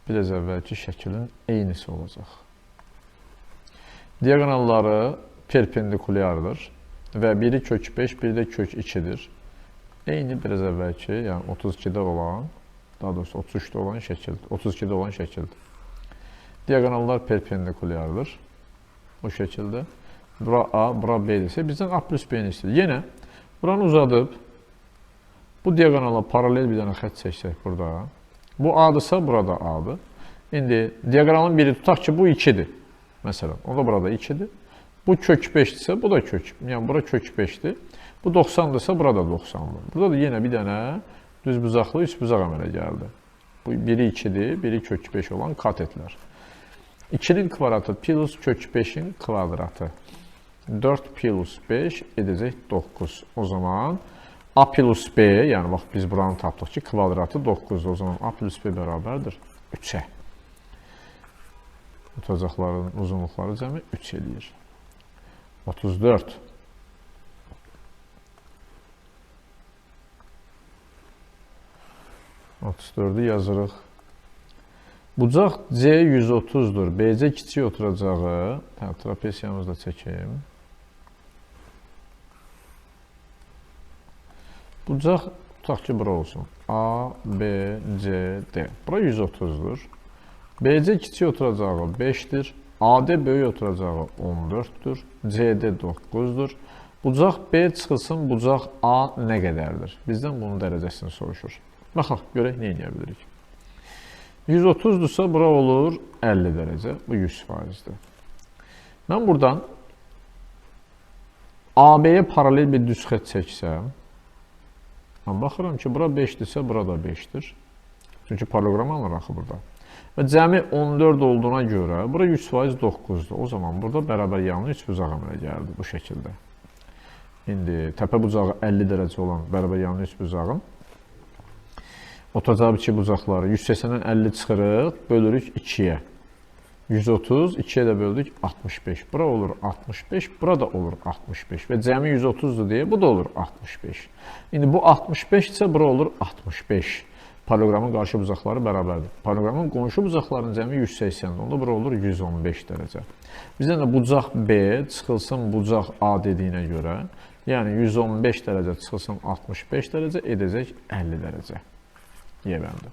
Biraz əvvəlki şəklin eynisi olacaq. Diagonalları perpendikulyardır və biri kök 5, biri də kök 2-dir. Eyni biraz əvvəlki, yəni 32-də olan, daha doğrusu 33-də olan şəkildir. 32-də olan şəkildir. Diagonallar perpendikulyardır. O şəkildə. Bura A, bura B-dirsə, bizdən A plus B-ni istəyir. Yenə, buranı uzadıb, bu diagonala paralel bir dənə xətt çəksək burada. Bu A-dırsa, burada A-dır. İndi, diagonalın biri tutaq ki, bu 2-dir. Məsələn, onda burada 2-dir. Bu kök 5-dirsə, bu da kök, yəni bura kök 5-dir. Bu 90-dırsa, burada 90-dır. Burada da yenə bir dənə düzbucaqlı üçbucaq əmələ gəldi. Bu biri 2-dir, biri kök 5 olan katetlər. 2-nin kvadratı plus kök 5-in kvadratı. 4 plus 5 edəcək 9. O zaman A plus B, yəni bax biz buranı tapdıq ki, kvadratı 9-dur. O zaman A plus B bərabərdir 3-ə. Oturacaqların uzunluqları cəmi 3 eləyir. 34. Yazırıq. Bucaq C 130-dur. BC kiçik oturacağı, trapesiyamızı da çəkeyim. Bucaq, tutaq ki, bura olsun. A, B, C, D. Bura 130-dur. BC kiçik oturacağı 5-dir. AD böyük oturacağı 14-dür. CD 9-dur. Bucaq B çıxılsın, bucaq A nə qədərdir? Bizdən bunun dərəcəsini soruşur. Baxaq, görək, nə edə bilirik? 130-dursa, bura olur 50 dərəcə. Bu 100%-dir. Mən buradan AB-yə paralel bir düz xətt çəksəm, baxıram ki, bura 5-dirsə, bura da 5-dir. Çünki parallelogram alır axı burada. Və cəmi 14 olduğuna görə, bura 100% 9-dur. O zaman burada bərabər yanlı üçbucaq əmələ gəldi bu şəkildə. İndi təpə bucağı 50 dərəcə olan bərabər yanlı üç bucağın otacaq iki bucaqları 180-dən 50 çıxırıq, bölürük 2-yə. 130, 2-yə də böldük 65. Bura olur 65, bura da olur 65 və cəmi 130-dur deyə bu da olur 65. İndi bu 65 isə bura olur 65. Paralleloqramın qarşı bucaqları bərabərdir. Paralleloqramın qonşu bucaqlarının cəmi 180-dir. Onda bura olur 115 dərəcə. Bizdən də bucaq B çıxılsın bucaq A dediyinə görə, yəni 115 dərəcə çıxılsın 65 dərəcə edəcək 50 dərəcə. Yebəndi.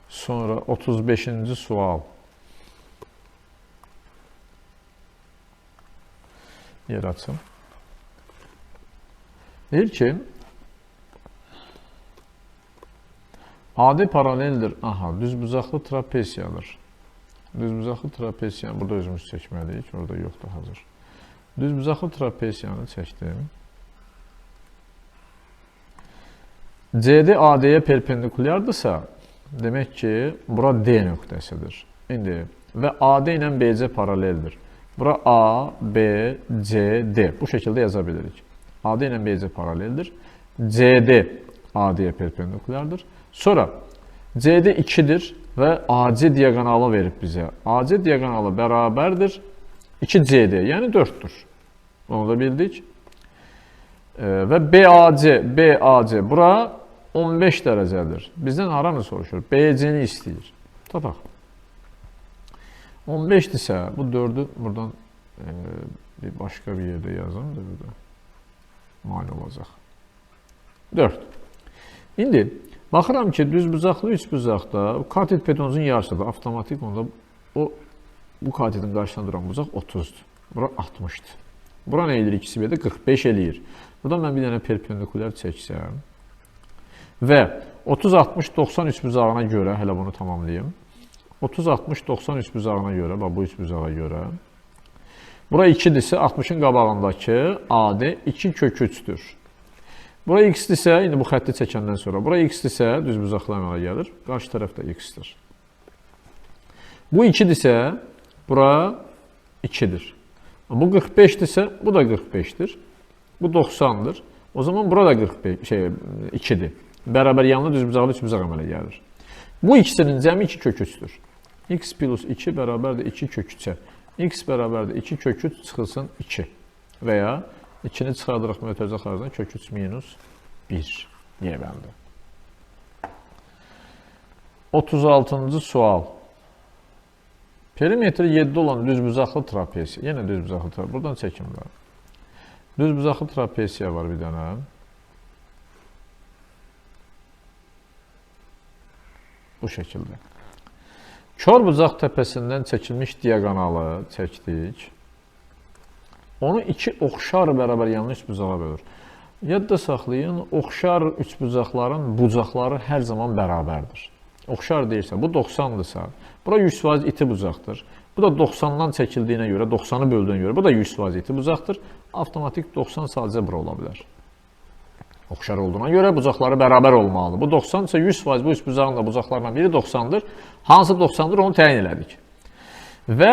Sonra 35-ci sual. Yer açım. Deyir ki, adi paraleldir. Aha, düzbucaqlı trapesiyadır. Düzbucaqlı trapesiyanı burada özümüz çəkməliyik. Orada yoxdur hazır. Düzbucaqlı trapesiyanı çəkdim. CD AD-yə perpendikulyardırsa, demək ki, bura D nöqtəsidir. İndi və AD ilə BC paraleldir. Bura A, B, C, D. Bu şəkildə yaza bilirik. AD ilə BC paraleldir. CD AD-yə perpendikulyardır. Sonra CD 2-dir və AC diaqonalı verib bizə. AC diaqonalı bərabərdir 2CD, yəni 4-dür. Onu da bildik. Və BAC bura 15 dərəcədir. Bizdən haranı soruşur? BC-ni istəyir. Tapaq. 15-dirsə, bu 4-ü buradan bir başqa bir yerdə yazım da burada. Mane olacaq. 4. İndi, baxıram ki, düzbucaqlı üçbucaqda katet pedonuzun yarısıdır. Avtomatik onda bu katetin qarşısında duran bucaq 30-dur. Bura 60-dır. Bura nə edir? İkisi bir də 45 eləyir. Buradan mən bir dənə perpendikulyar çəksəm və 30-60-90 üçbucağına görə, hələ bunu tamamlayayım. 30-60-90 üçbucağına görə, bax bu üçbucağa görə. Bura 2-dirsə, 60-ın qabağındakı AD 2 kök 3-dür. Bura x-dirsə, indi bu xətti çəkəndən sonra, bura x-dirsə, düzbucaqlı əmələ gəlir. Qarşı tərəf də x-dir. Bu 2-dirsə, bura 2-dir. Bu 45-dirsə, bu da 45-dir. Bu 90-dır. O zaman bura da 2-dir. Bərabər yanlı düzbucaqlı üçbucaq əmələ gəlir. Bu ikisinin cəmi 2 kök 3-dür. X plus 2 bərabərdir 2 kök 3-ə. X bərabərdir 2 kök 3 çıxılsın 2. Və ya 2-ni çıxardırıq mötərizə xaricdən kök 3 minus 1 yebəndi. 36-cı sual. Perimetri 7 olan düzbucaqlı trapesiya. Yenə düzbucaqlı trapesiya. Buradan çəkim var. Düzbucaqlı trapesiya var bir dənə. Bu şəkildə. Kör bucaq təpəsindən çəkilmiş diaqonalı çəkdik. Onu iki oxşar bərabər yanlı üçbucağa bölür. Yadda saxlayın, oxşar üçbucaqların bucaqları hər zaman bərabərdir. Oxşar deyirsə, bu 90-dırsa, bura 100% iti bucaqdır. Bu da 90-dan çəkildiyinə görə, 90-ı böldüyünə görə, bu da 100% iti bucaqdır. Avtomatik 90 sadəcə bura ola bilər. Oxşar olduğuna görə bucaqları bərabər olmalıdır. Bu 90 isə 100% bu üç bucağın da bucaqlarından biri 90-dır. Hansı 90-dır onu təyin elədik. Və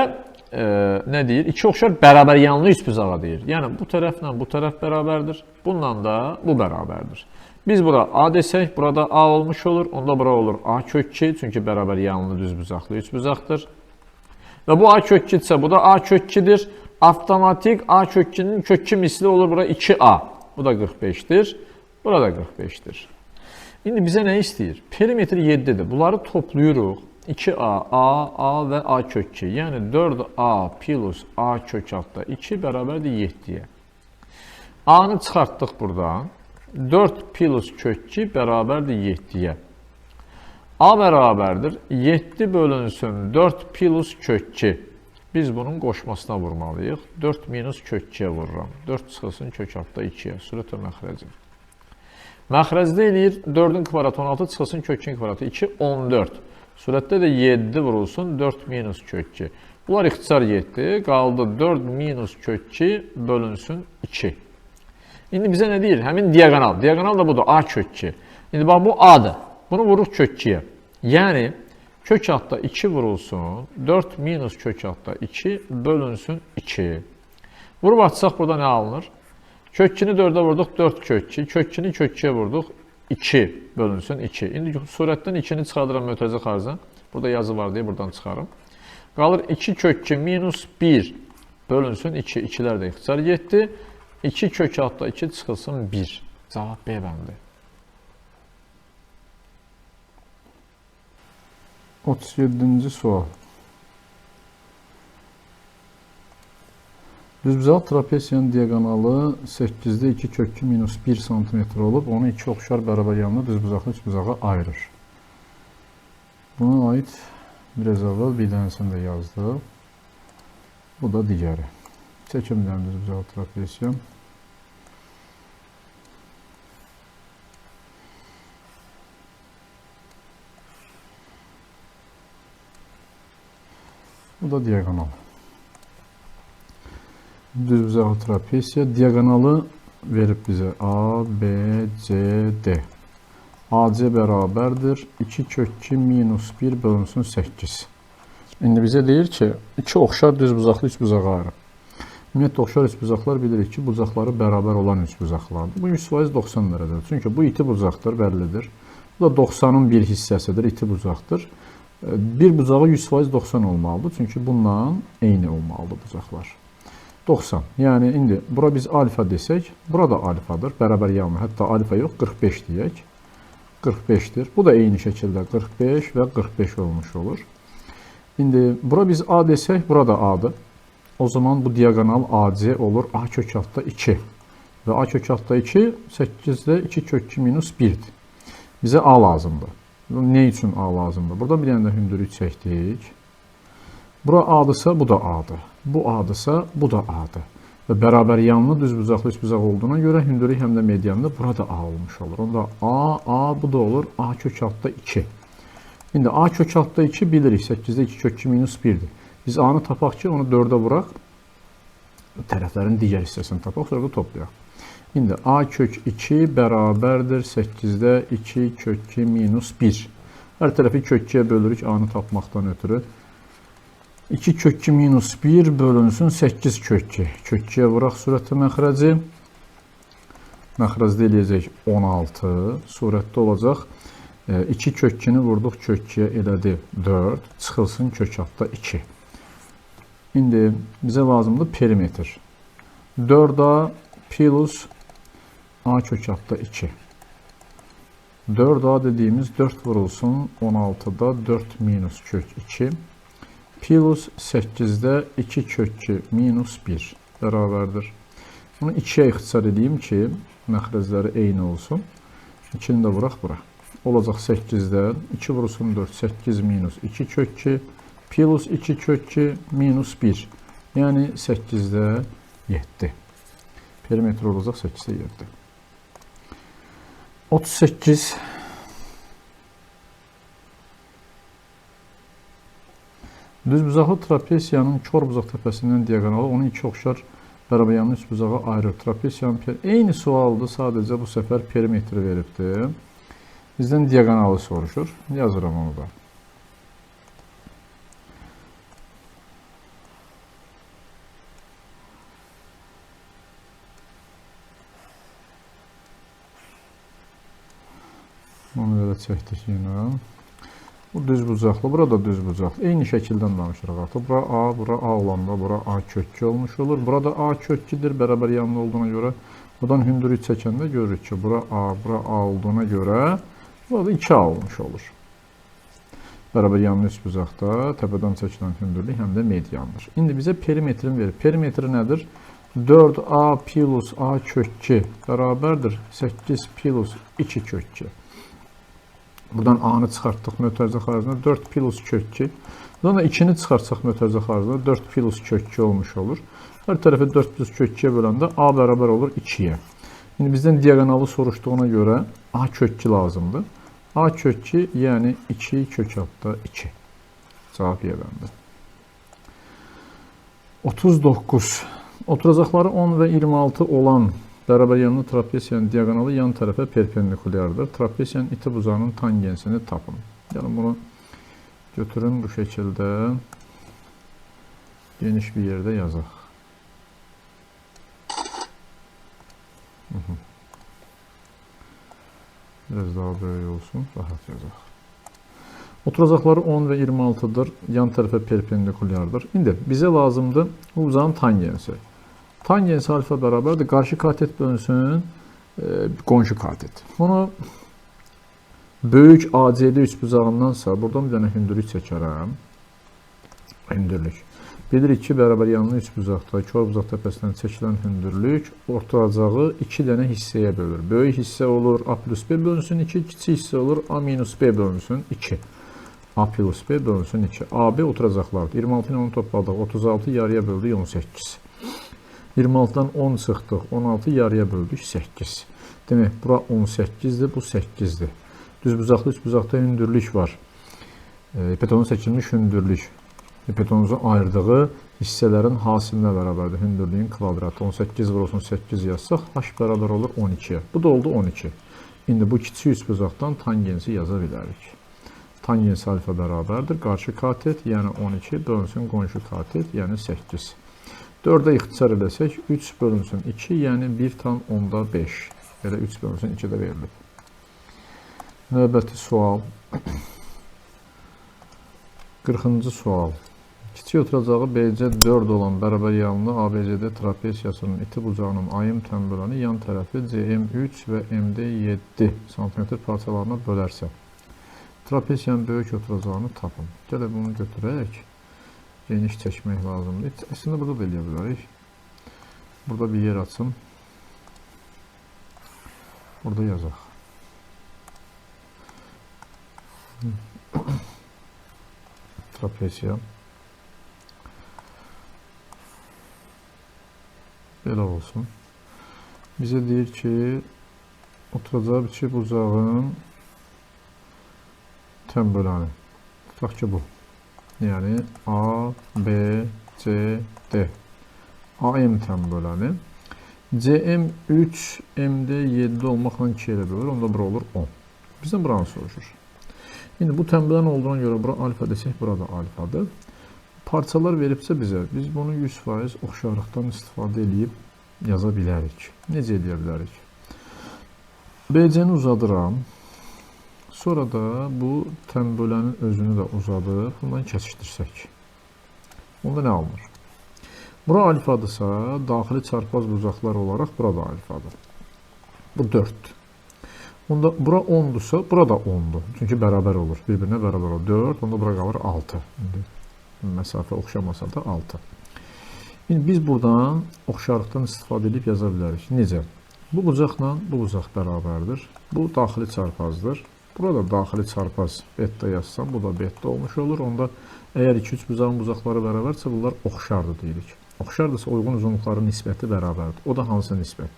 nə deyir? İki oxşar bərabər yanlı üç bucağa deyir. Yəni bu tərəflə bu tərəf bərabərdir. Bununla da bu bərabərdir. Biz bura A desək, burada A olmuş olur. Onda bura olur A kök 2. Çünki bərabər yanlı düz bucaqlı üç bucaqdır. Və bu A kök 2-dirsə, bu da A kök 2-dir. Avtomatik A kök 2-nin kök 2 misli olur bura 2A. Bu da 45-dir. Burada 45-dir. İndi bizə nə istəyir? Perimetri 7-dir. Bunları toplayırıq. 2A, A və A kök 2. Yəni 4A plus A kök altda 2 bərabərdir 7-yə. A-nı çıxartdıq buradan. 4 plus kök 2 bərabərdir 7-yə. A bərabərdir 7 bölünsün 4 plus kök 2. Biz bunun qoşmasına vurmalıyıq. 4 minus kök 2-yə vururam. 4 çıxılsın kök altda 2-yə. Sürətlə məxrəci. Məxrəcdə eləyir 4-ün kvadratı 16 çıxılsın kök 2-nin kvadratı 2, 14. Surətdə də 7 vurulsun 4 minus kök 2. Bunlar ixtisar 7. Qaldı 4 minus kök 2 bölünsün 2. İndi bizə nə deyir? Həmin diaqonal. Diaqonal da budur. A kök 2. İndi bax bu A'dır. Bunu vuruq kök 2-yə. Yəni kök altda 2 vurulsun 4 minus kök altda 2 bölünsün 2. Vurub açsaq burada nə alınır? Kök 2-ni 4-ə vurduq, 4 kök 2. Kök 2-ni kök 2-yə vurduq, 2 bölünsün 2. İndi surətdən 2-ni çıxardıram mötərizə xaricdən. Burada yazı var deyə buradan çıxarım. Qalır 2 kök 2 minus 1 bölünsün 2. 2-lər də ixtisar getdi. 2 kök altda 2 çıxılsın 1. Cavab B bəndi. 37-ci sual. Düzbucaq trapesiyanın diaqonalı 8-də 2 kök 2 minus 1 cm olub, onu iki oxşar bərabər yanlı düzbucaqlı üçbucağa ayırır. Buna aid biraz əvvəl bir dənəsini də yazdıq. Bu da digəri. Çəkim bilən düzbucaq trapesiyan. Bu da diaqonal. Düzbucaqlı trapesiya diaqonalı verib bizə A, B, C, D. AC bərabərdir 2 kök 2 minus 1 bölünsün 8. İndi bizə deyir ki, iki oxşar düzbucaqlı üçbucağa ayırın. Ümumiyyətlə, oxşar üçbucaqlar bilirik ki, bucaqları bərabər olan üçbucaqlardır. Bu 100% 90 dərəcədir. Çünki bu iti bucaqdır, bəllidir. Bu da 90-ın bir hissəsidir, iti bucaqdır. Bir bucağı 100% 90 olmalıdır. Çünki bununla eyni olmalıdır bucaqlar. 90. Yəni, indi bura biz alfa desək, bura da alfadır, bərabər yanlı. Hətta alfa yox, 45 deyək. 45'dir. Bu da eyni şəkildə 45 və 45 olmuş olur. İndi bura biz A desək, bura da A'dır. O zaman bu diaqonal AC olur A kök altda 2. Və A kök altda 2, 8-də 2 kök 2 minus 1'dir. Bizə A lazımdır. Ne üçün A lazımdır? Burada bir dənə də hündürlük çəkdik. Bura A'dırsa, bu da A'dır. Bu A'dırsa, bu da A'dır. Və bərabər yanlı düzbucaqlı üçbucaq olduğuna görə hündürlük həm də medianlı burada A olmuş olur. Onda A, bu da olur A kök altda 2. İndi A kök altda 2 bilirik. 8'də 2 kök 2 minus 1'dir. Biz A'nı tapaq ki, onu 4'ə vuraq. Tərəflərin digər hissəsini tapaq, sonra da toplayaq. İndi A kök 2 bərabərdir 8'də 2 kök 2 minus 1. Hər tərəfi kök 2'yə bölürük A'nı tapmaqdan ötürü. 2 kök 2 minus 1 bölünsün 8 kök 2. Kök 2'yə vuraq surətdə məxrəci. Məxrəcdə eləyəcək 16. Surətdə olacaq. 2 kök 2'ni vurduq kök 2'yə elədi 4. Çıxılsın kök altda 2. İndi bizə lazımdır perimetr. 4A plus A kök altda 2. 4A dediğimiz 4 vurulsun 16'da 4 minus kök 2. Plus 8'də 2 kök 2 minus 1 bərabərdir. Bunu 2'yə ixtisar edeyim ki, məxrəcləri eyni olsun. 2'ni də vuraq bura. Olacaq 8'dən 2 vurulsun 4, 8 minus 2 kök 2 plus 2 kök 2 minus 1. Yəni 8'də 7. Perimetr olacaq 8'də 7. 38. Düzbucaqlı trapesiyanın kor bucaq təpəsindən diaqonalı onun iki oxşar bərabər yanlı üçbucağa ayırır. Trapesiyanın eyni sualdır, sadəcə bu səfər perimetri veribdir. Bizdən diaqonalı soruşur. Yazıram onu da. Onu belə çəkdik yenə. Bu düzbucaqlı, burada düzbucaqlı. Eyni şəkildən danışırıq artıq. Bura A, bura A olanda, bura A kök 2 olmuş olur. Burada A kök 2'dir, bərabər yanlı olduğuna görə. Buradan hündürlük çəkəndə görürük ki, bura A olduğuna görə burada 2A olmuş olur. Bərabər yanlı üçbucaqda təpədən çəkilən hündürlük həm də mediandır. İndi bizə perimetrin verir. Perimetri nədir? 4A plus A kök 2 bərabərdir 8 plus 2 kök 2. Buradan A-nı çıxartdıq mötərizə xaricində 4 plus kök 2. Buradan da 2'ni çıxartsaq mötərizə xaricində 4 plus kök 2 olmuş olur. Hər tərəfi 4 plus kök 2'yə böləndə A bərabər olur 2'yə. İndi bizdən diaqonalı soruşduğuna görə A kök 2 lazımdır. A kök 2 yəni 2 kök altda 2. Cavab yerləndi. 39. Oturacaqları 10 və 26 olan bərabər yanlı trapesiyanın diaqonalı yan tərəfə perpendikulyardır. Trapesiyanın iti bucağının tangensini tapın. Yəni bunu götürün bu şəkildə geniş bir yerdə yazaq. Biraz daha böyük olsun, rahat yazaq. Oturacaqları 10 və 26-dır, yan tərəfə perpendikulyardır. İndi bizə lazımdır bu uzağın tangensi. Tangensi alfa bərabərdir, qarşı katet bölünsün qonşu katet. Bunu böyük ACD üçbucağındansa buradan bir dənə hündürlük çəkərəm. Hündürlük. Bilirik ki, bərabər yanlı üçbucaqda, kör bucaq təpəsindən çəkilən hündürlük ortacağı 2 dənə hissəyə bölür. Böyük hissə olur A plus B bölünsün 2, kiçik hissə olur A minus B bölünsün 2. A plus B bölünsün 2. AB oturacaqlardır. 26 ilə 10 topladıq. 36 yarıya böldük 18. 26-dan 10 çıxdıq. 16 yarıya böldük 8. Demək, bura 18-dir, bu 8-dir. Düzbucaqlı üçbucaqda hündürlük var. Betonun seçilmiş hündürlük. Betonumuzu ayırdığı hissələrin hasilinə bərabərdir. Hündürlüyün kvadratı. 18 vurulsun 8 yazsaq, H bərabər olur 12-yə. Bu da oldu 12. İndi bu kiçik üçbucaqdan tangensi yaza bilərik. Tangensi alfa bərabərdir. Qarşı katet, yəni 12 bölünsün qonşu katet, yəni 8. 4-ə ixtisar eləsək, 3 bölünsün 2, yəni 1/5. Elə 3 bölünsün 2 də verilib. Növbəti sual. 40-cı sual. Kiçik oturacağı BC 4 olan bərabər yanlı ABCD trapesiyasının iti bucağının ayım tənböləni yan tərəfi CM3 və MD7 cm parçalarına bölərsə, trapesiyanın böyük oturacağını tapın. Gələ bunu götürək. Geniş çəkmək lazımdır. Əslində burada da eləyə bilərik. Burada bir yer açım. Burada yazaq. Trapesiya. Belə olsun. Bizə deyir ki, oturacağı biçi bucağın tənböləni. Tutaq ki, bu. Yəni, A, B, C, D. AM tənböləni. CM3, MD7 olmaqla 2 elə bölür. Onda bura olur 10. Bizdən buranı soruşur. İndi bu tənbələn olduğuna görə bura alfa desək, burada alfadır. Parçalar veribsə bizə, biz bunu 100% oxşarlıqdan istifadə edib yaza bilərik. Necə edə bilərik? BC-ni uzadıram. Sonra da bu tənbələnin özünü də uzadıb, bundan kəsişdirsək. Onda nə alınır? Bura alfadırsa, daxili çarpaz bucaqlar olaraq burada alfadır. Bu 4'dür. Onda bura 10'dursa, bura da 10'dur. Çünki bərabər olur. Bir-birinə bərabər olur. 4, onda bura qalır 6. Məsafə oxşamasa da 6. İndi biz buradan oxşarlıqdan istifadə edib yaza bilərik. Necə? Bu bucaqla bu bucaq bərabərdir. Bu daxili çarpazdır. Burada daxili çarpaz beta yazsam, bu da beta olmuş olur. Onda əgər 2-3 bucağın bucaqları bərabərsə, bunlar oxşardır deyirik. Oxşardırsa uyğun uzunluqların nisbəti bərabərdir. O da hansı nisbət?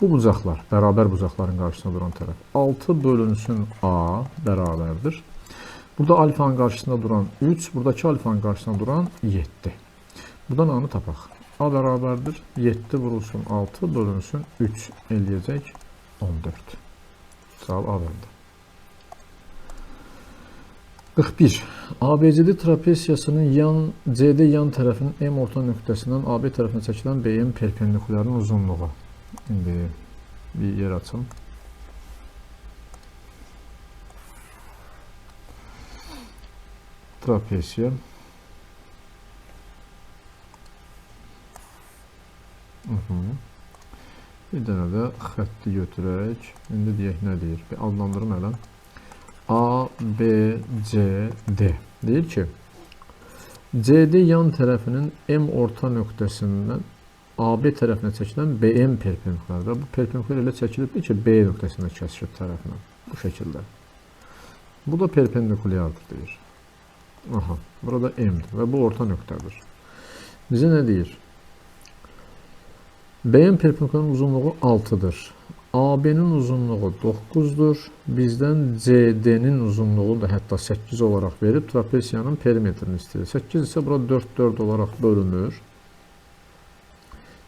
Bu bucaqlar, bərabər bucaqların qarşısında duran tərəf 6 bölünsün A bərabərdir. Burada alfanın qarşısında duran 3, buradakı alfanın qarşısında duran 7. Buradan A-nı tapaq. A bərabərdir, 7 vurulsun 6 bölünsün 3 eləyəcək 14. Cavab A bəndə. 41. ABCD trapesiyasının CD yan tərəfinin M orta nöqtəsindən AB tərəfinə çəkilən BM perpendikularının uzunluğu. İndi bir yer açım. Trapesiya. Bir dənə də xətti götürək. İndi deyək nə deyir? Bir adlandırım elə. A, B, C, D. Deyir ki, CD yan tərəfinin M orta nöqtəsindən AB tərəfinə çəkilən BM perpendikular və bu perpendikular elə çəkilibdir ki, B nöqtəsində kəsişir tərəfinə. Bu şəkildə. Bu da perpendikulyardır deyir. Aha, burada M-dir və bu orta nöqtədir. Bizə nə deyir? BM perpendikularının uzunluğu 6'dır. AB-nin uzunluğu 9'dur. Bizdən CD-nin uzunluğu da hətta 8 olaraq verib trapesiyanın perimetrini istəyir. 8 isə bura 4 olaraq bölünür.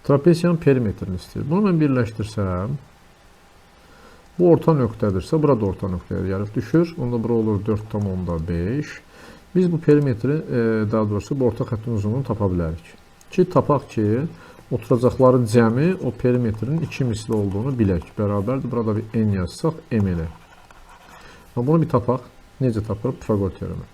Trapesiyanın perimetrini istəyir. Bunu mən birləşdirsəm, bu orta nöqtədirsə, burada orta nöqtəyə gəlib düşür. Onda bura olur 4,5. Biz bu perimetri, daha doğrusu bu orta xəttin uzunluğunu tapa bilərik. Tapaq ki, Oturacaqların cəmi o perimetrin 2 misli olduğunu bilək. Bərabərdir. Burada bir n yazsaq, m elə. Bunu bir tapaq. Necə tapırıq? Pifaqor teoremi.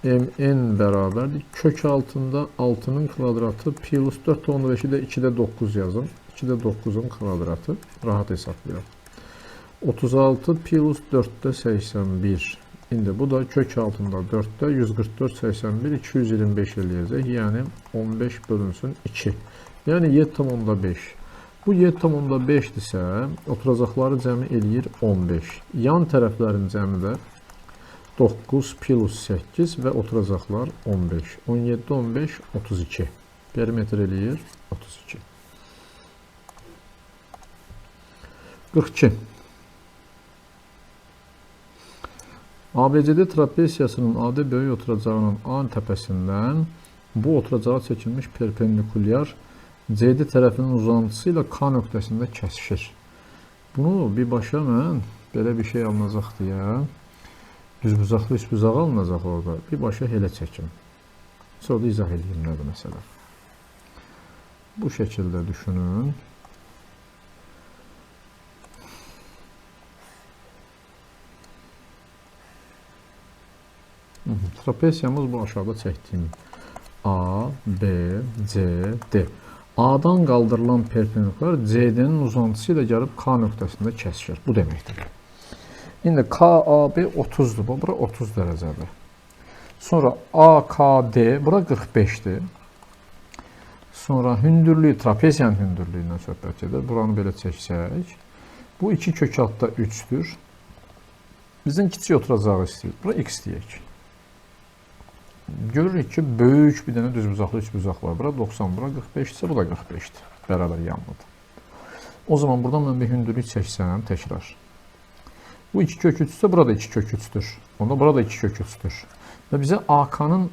Mn bərabərdir. Kök altında 6'nın kvadratı plus 4/5'i də 2'də 9 yazın. 2'də 9'un kvadratı. Rahat hesablayalım. 36 plus 4'də 81. İndi bu da kök altında 4'də 144, 81, 225 eləyəcək. Yəni 15 bölünsün 2. Yəni 7/5. Bu 7/5'dirsə, oturacaqları cəmi eləyir 15. Yan tərəflərin cəmi də 9 plus 8 və oturacaqlar 15. 17, 15, 32. Perimetr eləyir 32. 42. ABCD trapesiyasının AD böyük oturacağının A təpəsindən bu oturacağa çəkilmiş perpendikulyar CD tərəfinin uzantısı ilə K nöqtəsində kəsişir. Bunu birbaşa mən belə bir şey alınacaqdır ya. Düzbucaqlı üstbucağı alınacaq orada. Birbaşa elə çəkim. Sonra da izah edeyim nədir məsələ. Bu şəkildə düşünün. Trapesiyamız bu aşağıda çəkdiyim A, B, C, D. A'dan qaldırılan perpendikular CD'nin uzantısı ilə gəlib K nöqtəsində kəsişir. Bu deməkdir. İndi KAB 30'dur. Bura 30 dərəcədir. Sonra AKD bura 45'dir. Sonra hündürlüyü, trapeziyanın hündürlüyündən söhbət edir. Buranı belə çəksək. Bu 2 kök altda 3'dür. Bizdən kiçik oturacağı istəyir. Bura x deyək. Görürük ki, böyük bir dənə düzbucaqlı üçbucaq var. Bura 90, bura 45 ise bu da 45'dir. Bərabər yanlıdır. O zaman buradan mən bir hündürlük çəksəm təkrar. Bu 2 kök 3 ise burada 2 kök 3'dür. Onda burada 2 kök 3'dür. Və bizə AK'nın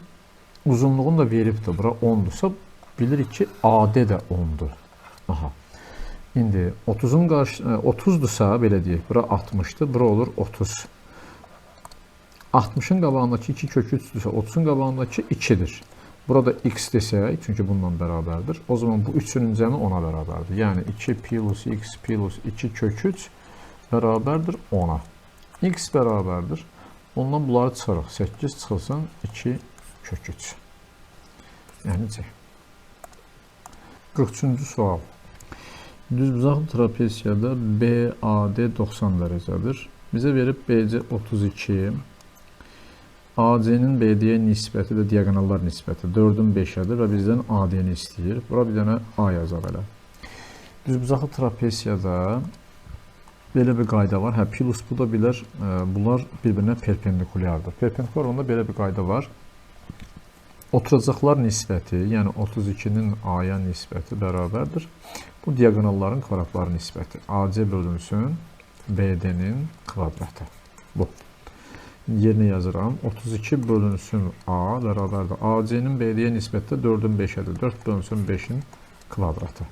uzunluğunu da veribdir. Bura 10'dursa bilirik ki AD də 10'dur. Aha. İndi 30'un qarşı 30'dursa belə deyək. Bura 60'dır. Bura olur 30. 60'ın qabağındakı 2 kök 3'dürsə 30'un qabağındakı 2'dir. Burada x desək, çünki bununla bərabərdir. O zaman bu üçünün cəmi 10'a bərabərdir. Yəni 2 plus x plus 2 kök 3 bərabərdir 10'a. X bərabərdir. Ondan bunları çıxırıq. 8 çıxılsın 2 kök 3. Yəni C. 43-cü sual. Düzbucaqlı trapesiyada BAD 90 dərəcədir. Bizə verib BC 32. AC'nin BD'ye nisbəti də diagonallar nisbəti 4'ün 5'ədir və bizdən AD'ni istəyir. Bura bir dənə A yazaq elə. Düzbucaqlı trapesiyada belə bir qayda var. Hə, plus bu da bilər. Bunlar bir-birinə perpendikulyardır. Perpendikulyar onda belə bir qayda var. Oturacaqlar nisbəti, yəni 32'nin A'ya nisbəti bərabərdir. Bu diagonalların kvadratları nisbəti. AC bölünsün BD'nin kvadratı. Bu. Yerinə yazıram. 32 bölünsün A bərabərdir. AC'nin BD'ye nisbətdə 4'ün 5'ədir. 4 bölünsün 5'in kvadratı.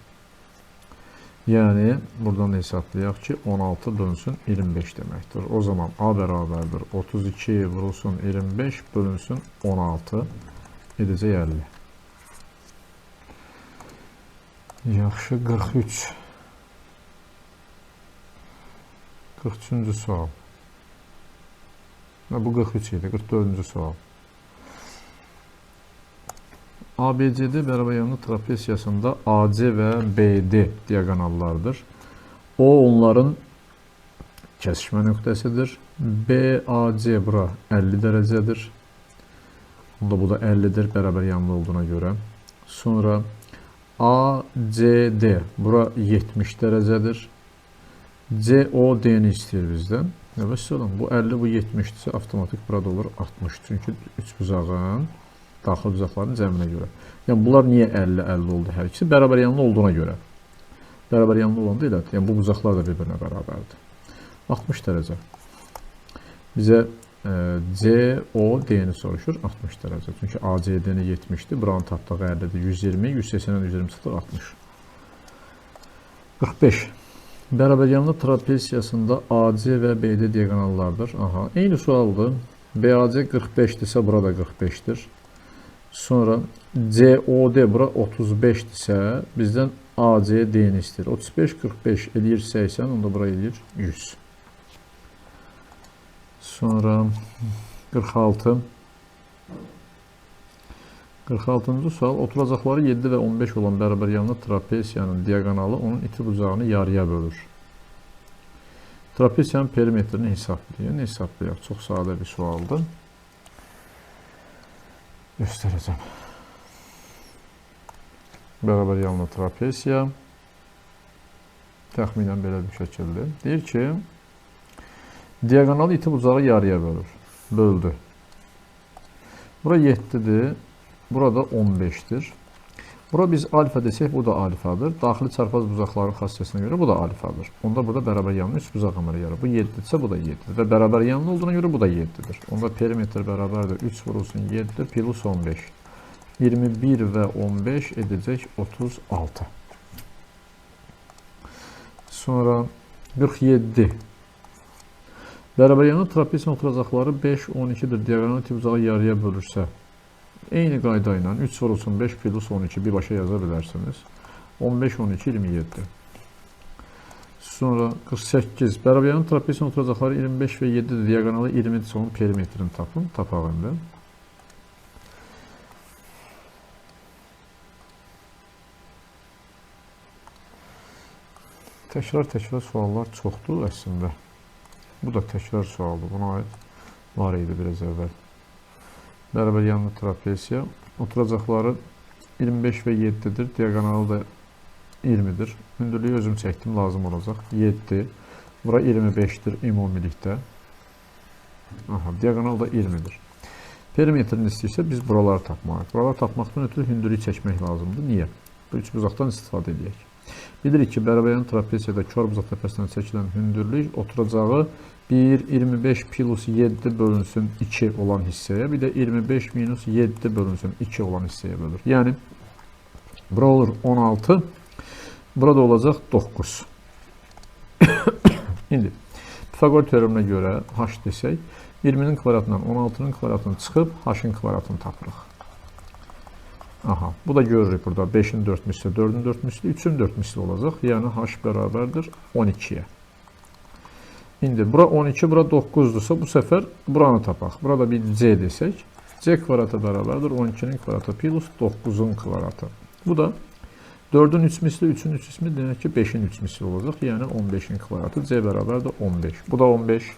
Yəni, buradan hesablayaq ki, 16 bölünsün 25 deməkdir. O zaman A bərabərdir. 32 vurulsun 25 bölünsün 16 edəcək 50. Yaxşı, 43. 43-cü sual. Bu 43 idi. 44-cü sual. ABCD bərabər yanlı trapesiyasında AC və BD diagonallardır. O onların kəsişmə nöqtəsidir. BAC bura 50 dərəcədir. Onda bu da 50'dir bərabər yanlı olduğuna görə. Sonra ACD bura 70 dərəcədir. COD-ni istəyir bizdən. Məsələn, bu 50, bu 70'dirsə avtomatik burada olur 60. Çünki üçbucağın daxil bucaqların cəminə görə. Yəni bunlar niyə 50-50 oldu hər ikisi? Bərabər yanlı olduğuna görə. Bərabər yanlı olanda elədir. Yəni bu bucaqlar da bir-birinə bərabərdir. 60 dərəcə. Bizə COD-ni soruşur 60 dərəcə. Çünki ACD-ni 70'dir. Buranın tapdığı 50'dir. 120, 180'dən 120 çıxdır 60. 45. Bərabəryanlı trapesiyasında AC və BD diagonallardır. Aha, eyni sualdır. BAC 45'dirsə burada 45'dir. Sonra COD bura 35-dirsə, bizdən ACD-ni istəyir. 35, 45 eləyir 80, onda bura eləyir 100. Sonra 46. 46-cı sual. Oturacaqları 7 və 15 olan bərabər yanlı trapesiyanın diaqonalı onun iti bucağını yarıya bölür. Trapesiyanın perimetrini hesablayın. Hesablayaq. Çox sadə bir sualdır. Göstərəcəm. Bərabər yanlı trapesiya. Təxminən belə bir şəkildir. Deyir ki, diaqonalı iti bucağı yarıya bölür. Böldü. Bura 7-dir. Burada 15'dir. Bura biz alfa desək, bu da alfadır. Daxili çarpaz bucaqların xassəsinə görə bu da alfadır. Onda burada bərabər yanlı 3 bucaq əməli yarar. Bu 7-dirsə, bu da 7-dir. Və bərabər yanlı olduğuna görə bu da 7-dir. Onda perimetr bərabərdir. 3 vurulsun 7 plus 15. 21 və 15 edəcək 36. Sonra 47. Bərabər yanlı trapesiyanın oturacaqları 5, 12-dir. Diaqonal iti bucağı yarıya bölürsə, eyni qayda ilə 3 vurulsun 5 plus 12 birbaşa yaza bilərsiniz. 15, 12, 27. Sonra 48. Bərabər yanlı trapesiyanın oturacaqları 25 və 7-dir. Diaqonalı 20-dir. Onun perimetrini tapın. Tapaq indi. Təkrar suallar çoxdur əslində. Bu da təkrar sualdır. Buna aid var idi biraz əvvəl. Bərabər yanlı trapesiya. Oturacaqları 25 və 7-dir. Diaqonalı da 20-dir. Hündürlüyü özüm çəkdim, lazım olacaq. 7. Bura 25-dir ümumilikdə. Aha, diaqonal da 20-dir. Perimetrini istəyirsə biz buraları tapmalıyıq. Buraları tapmaqdan ötürü hündürlüyü çəkmək lazımdır. Niyə? Bu üç bucaqdan istifadə edək. Bilirik ki, bərabər yanlı trapesiyada kör bucaq təpəsindən çəkilən hündürlük oturacağı 1, 25 plus 7 bölünsün 2 olan hissəyə, bir də 25 minus 7 bölünsün 2 olan hissəyə bölür. Yəni, bura olur 16, burada olacaq 9. İndi, Pifagor teoreminə görə h desək, 20-nin kvadratından 16-nın kvadratını çıxıb, h-ın kvadratını tapırıq. Aha, bu da görürük burada 5-in 4 misli, 4-ün 4 misli, 3-ün 4 misli olacaq. Yəni, h bərabərdir 12-yə. İndi, bura 12, bura 9-dursa, bu səfər buranı tapaq. Burada bir c desək, c kvadratı bərabərdir 12-nin kvadratı plus 9-un kvadratı. Bu da 4-ün 3 misli, 3-ün 3 misli, demək ki, 5-in 3 misli olacaq. Yəni, 15-in kvadratı, c bərabərdir 15. Bu da 15.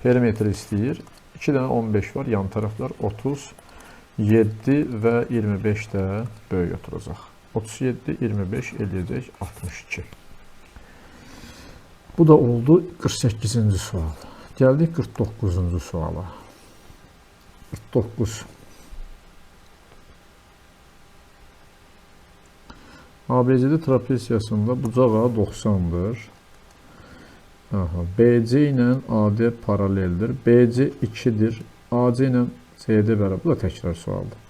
Perimetr istəyir. 2 dənə 15 var, yan tərəflər 30. 7 və 25 də böyük oturacaq. 37, 25 eləyəcək 62. Bu da oldu 48-ci sual. Gəldik 49-cu suala. 49. ABCD trapesiyasında bucaq A 90-dır. BC ilə AD paraleldir. BC 2-dir. AC ilə CD bərabər. Bu da təkrar sualdır.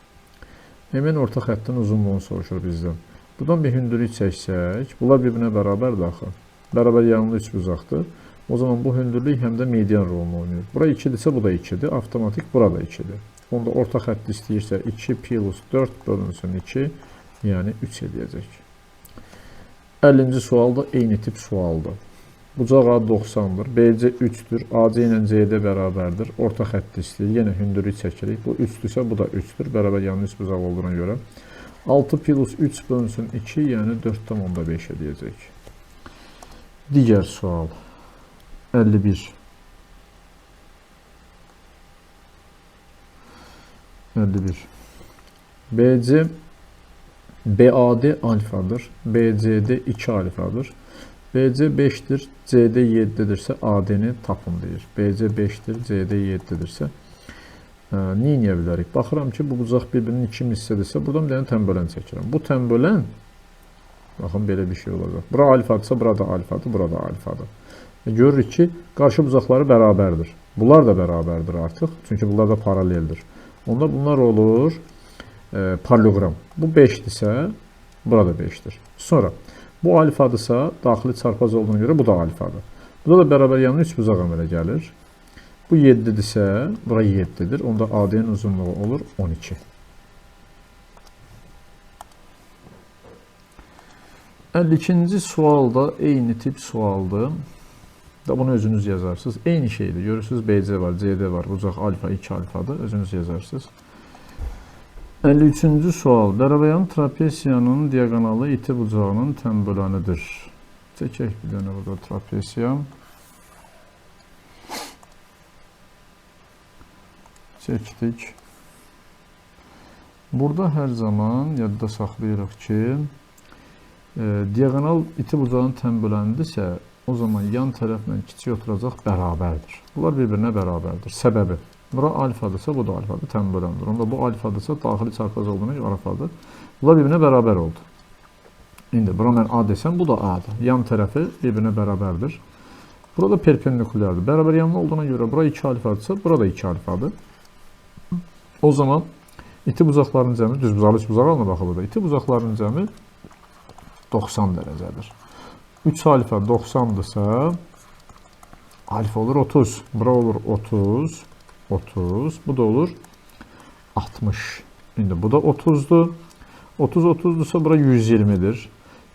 Həmin orta xəttin uzunluğunu soruşur bizdən. Buradan bir hündürlük çəksək, bunlar bir-birinə bərabərdir axı. Bərabər yanlı üç bucaqdır. O zaman bu hündürlük həm də median rolunu oynayır. Bura 2-dirsə, bu da 2-dir. Avtomatik burada 2-dir. Onda orta xətti istəyirsə 2 plus 4 bölünsün 2, yəni 3 eləyəcək. 50-ci sual da eyni tip sualdır. Bucaq A 90-dır, BC 3-dür, AC ilə CD bərabərdir, orta xətti istəyir, yenə hündürlük çəkirik. Bu 3-dürsə, bu da 3-dür, bərabər yanlı üç bucaq olduğuna görə. 6 plus 3 bölünsün 2, yəni 4,5 edəcək. Digər sual, 51. 51. BC, BAD alfadır, BCD 2 alfadır. BC 5-dir, CD 7-dirsə AD-ni tapın deyir. BC 5-dir, CD 7-dirsə neyə bilərik? Baxıram ki, bu bucaq bir-birinin 2 hissədirsə, buradan bir dənə tənbölən çəkirəm. Bu tənbölən, baxın, belə bir şey olacaq. Bura alfadırsa, burada alfadır, burada alfadır. Görürük ki, qarşı bucaqları bərabərdir. Bunlar da bərabərdir artıq, çünki bunlar da paraleldir. Onda bunlar olur parallelogram. Bu 5-dirsə, burada 5-dir. Sonra, bu alfadırsa, daxili çarpaz olduğuna görə bu da alfadır. Bu da bərabər yanlı 3 bucaq əmələ gəlir. Bu 7-dirsə, bura 7-dir. Onda AD-nin uzunluğu olur 12. 52-ci sualda eyni tip sualdır. Da bunu özünüz yazarsınız. Eyni şeydir. Görürsünüz BC var, CD var. Bucaq alfa, 2 alfadır. Özünüz yazarsınız. 53-cü sual. Bərabəryan trapesiyanın diaqonalı iti bucağının tənbölənıdır. Çəkək bir dənə burada trapesiya. Çəkdik. Burada hər zaman yadda saxlayırıq ki, diaqonal iti bucağın tənböləndisə, o zaman yan tərəflə kiçik oturacaq bərabərdir. Bunlar bir-birinə bərabərdir. Səbəbi, bura alfadırsa, bu da alfadır, tənböləndir. Onda bu alfadırsa, daxili çarpaz olduğuna görə alfadır. Bunlar bir-birinə bərabər oldu. İndi bura mən A desəm, bu da A-dır. Yan tərəfi bir-birinə bərabərdir. Burada perpendikulyardır. Bərabər yanlı olduğuna görə bura 2 alfadırsa, bura da 2 alfadır. O zaman iti bucaqların cəmi, düz bucaqlı 3 bucaq alına baxı burada. İti bucaqların cəmi 90 dərəcədir. 3 alfa 90'dırsa alfa olur 30. Bura olur 30. 30. Bu da olur 60. Şimdi bu da 30'dur. 30 30'dursa bura 120'dir.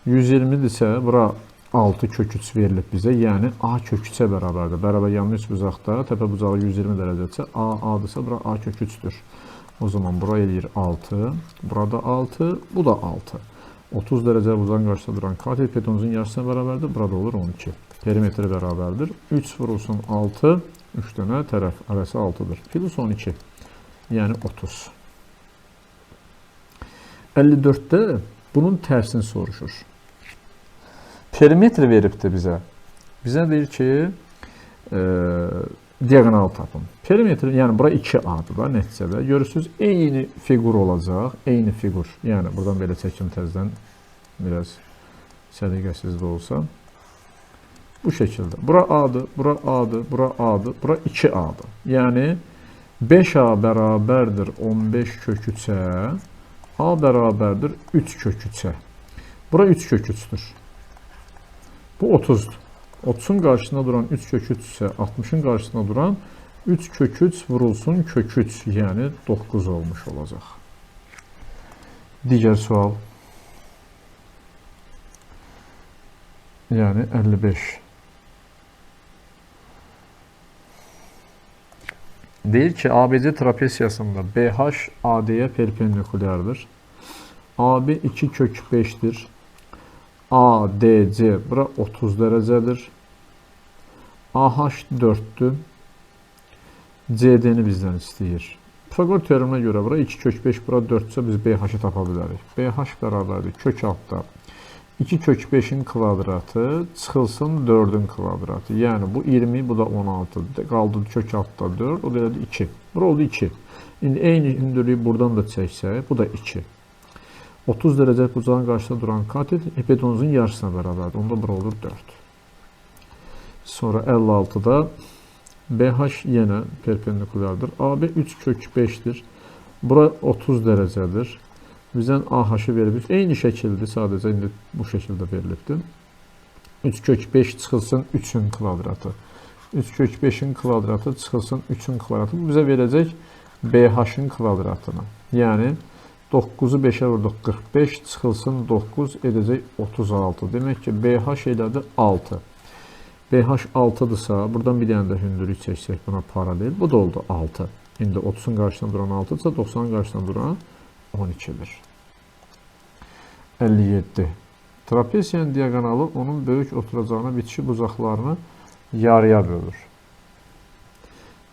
120'dirsə bura 6 kök 3 verilib bizə. Yəni A kök 3'ə bərabərdir. Bərabər yanlı 3 bucaqda təpə bucağı 120 dərəcədirsə A'dırsa bura A kök 3'dür. O zaman bura eləyir 6. Burada 6. Bu da 6. 30 dərəcə bucağın qarşısında duran katet hipotenuzun yarısına bərabərdir. Burada olur 12. Perimetri bərabərdir. 3 vurulsun 6. 3 dənə tərəf arası 6'dır. Plus 12. Yəni 30. 54'də bunun tərsini soruşur. Perimetri veribdir bizə. Bizə deyir ki, diaqonal tapın. Perimetri, yəni bura 2A'dır da nəticədə. Görürsünüz, eyni fiqur olacaq. Eyni fiqur. Yəni buradan belə çəkim təzdən biraz səliqəsiz də olsa. Bu şəkildə. Bura A'dır, bura A'dır, bura A'dır, bura 2A'dır. Yəni 5A bərabərdir 15 kök 3'ə. A bərabərdir 3 kök 3'ə. Bura 3 kök 3'dür. Bu 30'dur. 30'un qarşısında duran 3 kök 3 isə 60'ın qarşısında duran 3 kök 3 vurulsun kök 3, yəni 9 olmuş olacaq. Digər sual. Yəni 55. Deyir ki, ABC trapesiyasında BH AD'yə perpendikulyardır. AB 2 kök 5'dir. ADC bura 30 dərəcədir. AH 4'dür. CD-ni bizdən istəyir. Pifagor teoreminə görə bura 2 kök 5, bura 4'sə biz BH-ı tapa bilərik. BH bərabərdir kök altda 2 kök 5'in kvadratı çıxılsın 4'ün kvadratı. Yəni bu 20, bu da 16. Qaldı kök altda 4, o da 2. Bura oldu 2. İndi eyni hündürlüyü buradan da çəksək, bu da 2. 30 dərəcə bucağın qarşısında duran katet hipotenuzun yarısına bərabərdir. Onda bura olur 4. Sonra 56'da BH yenə perpendikulyardır. AB 3 kök 5'dir. Bura 30 dərəcədir. Bizdən AH-ı verib. Eyni şəkildir, sadəcə indi bu şəkildə verilibdir. 3 kök 5 çıxılsın 3'ün kvadratı. 3 kök 5'in kvadratı çıxılsın 3'ün kvadratı. Bu bizə verəcək BH-ın kvadratını. Yəni 9'u 5'e vurduq 45, çıxılsın 9 edəcək 36. Demək ki, BH elədi 6. BH 6'dırsa, buradan bir dənə də hündürlük çəksək buna paralel. Bu da oldu 6. İndi 30'un qarşısında duran 6'dırsa, 90'ın qarşısında duran 12'dir. 57. Trapesiyanın diaqonalı onun böyük oturacağına bitişik bucaqlarını yarıya bölür.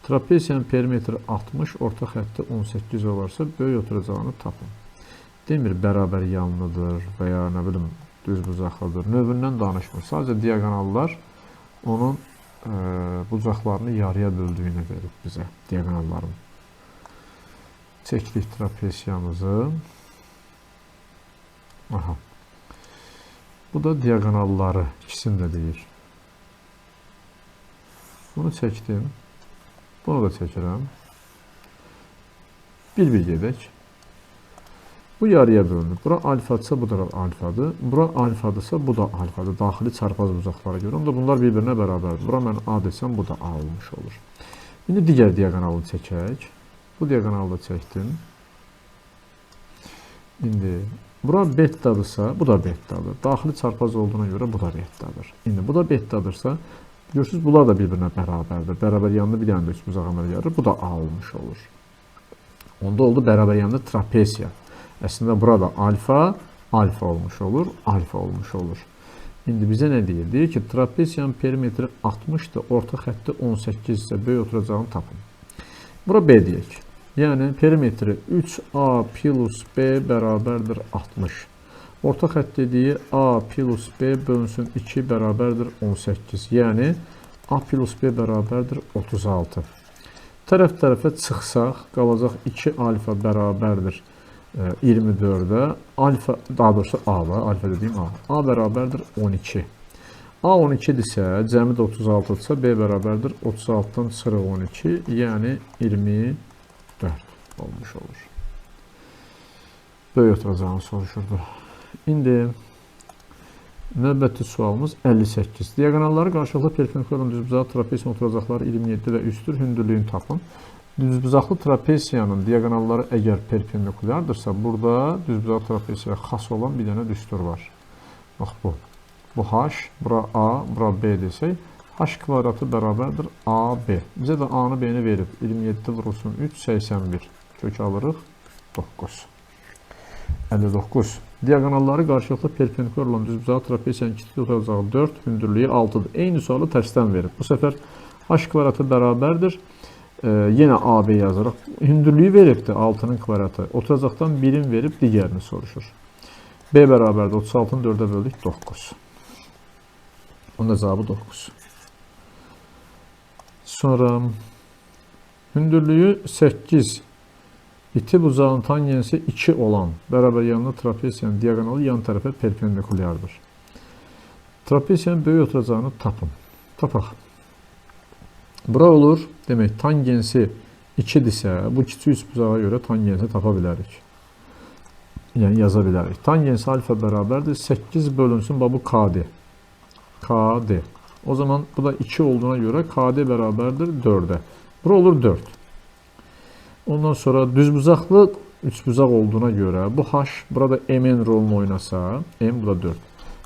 Trapesiyanın perimetri 60, orta xətti 18 olarsa böyük oturacağını tapın. Demir bərabər yanlıdır və ya nə bilim düz bucaqlıdır. Növündən danışmır. Sadəcə diaqonallar onun bucaqlarını yarıya böldüyünü verir bizə. Diaqonalların. Çəkdik trapesiyamızı. Aha. Bu da diaqonalları. İkisini də deyir. Bunu çəkdim. Bunu da çəkirəm. Bir gedək. Bu yarıya bölünür. Bura alfadırsa bu da alfadır. Bura alfadırsa bu da alfadır. Daxili çarpaz bucaqlara görə. Onda bunlar bir-birinə bərabərdir. Bura mən A desəm bu da A olmuş olur. İndi digər diaqonalı çəkək. Bu diaqonalı da çəkdim. İndi Bura bettadırsa, bu da bettadır. Daxili çarpaz olduğuna görə bu da bettadır. İndi bu da bettadırsa, görürsünüz, bunlar da bir-birinə bərabərdir. Bərabər yanında bir dənə də üçbucaq əməl yarır. Bu da A olmuş olur. Onda oldu bərabər yanında trapesiya. Əslində burada alfa, alfa olmuş olur, alfa olmuş olur. İndi bizə nə deyir? Deyir ki, trapesiyanın perimetri 60-dır, orta xətti 18 isə böyük oturacağını tapın. Bura B deyək. Yəni, perimetri 3A plus B bərabərdir 60. Orta xətt dediyi A plus B bölünsün 2 bərabərdir 18. Yəni, A plus B bərabərdir 36. Tərəf-tərəfə çıxsaq, qalacaq 2 alfa bərabərdir 24-də. Alfa, daha doğrusu A var, alfa dediyim A. A bərabərdir 12. A 12-dirsə, cəmi də 36-dırsa, B bərabərdir 36-dan çıxırıq 12, yəni 24 olmuş olur. Böyük oturacağını soruşurdu. İndi növbəti sualımız 58. Diagonalları qarşılıqlı perpendikular olan düzbucaqlı trapesiyanın oturacaqları 27 və üstdür, hündürlüyünü tapın. Düzbucaqlı trapesiyanın diagonalları əgər perpendikulardırsa, burada düzbucaqlı trapesiyaya xas olan bir dənə düstur var. Bax bu. Bu H, bura A, bura B desək, H kvadratı bərabərdir AB. Bizə də A-nı B-ni verib. 27 vurulsun 3, 81. Kök alırıq 9. 59. Diagonalları qarşılıqlı perpendikular olan düzbucaqlı trapesiyanın kiçik oturacağı 4, hündürlüyü 6-dır. Eyni sualı tərsdən verib. Bu səfər H kvadratı bərabərdir. Yenə AB yazırıq. Hündürlüyü veribdir 6-nın kvadratı. Oturacaqdan 1-in verib, digərini soruşur. B bərabərdir 36-nı 4-ə böldük 9. Onun da cavabı 9. Sonra hündürlüyü 8. İti bucağın tangensi 2 olan bərabər yanında trapesiyanın diagonalı yan tərəfə perpendikulyardır. Trapesiyanın böyük oturacağını tapın. Tapaq. Bura olur, demək tangensi 2-dirsə, bu kiçik üçbucağa görə tangensi tapa bilərik. Yəni yaza bilərik. Tangensi alfa bərabərdir 8 bölünsün, bu KD. KD. O zaman bu da 2 olduğuna görə KD bərabərdir 4-ə. Bura olur 4. Ondan sonra düzbucaqlı üçbucaq olduğuna görə bu H burada M-in rolunu oynasa, M bu da 4.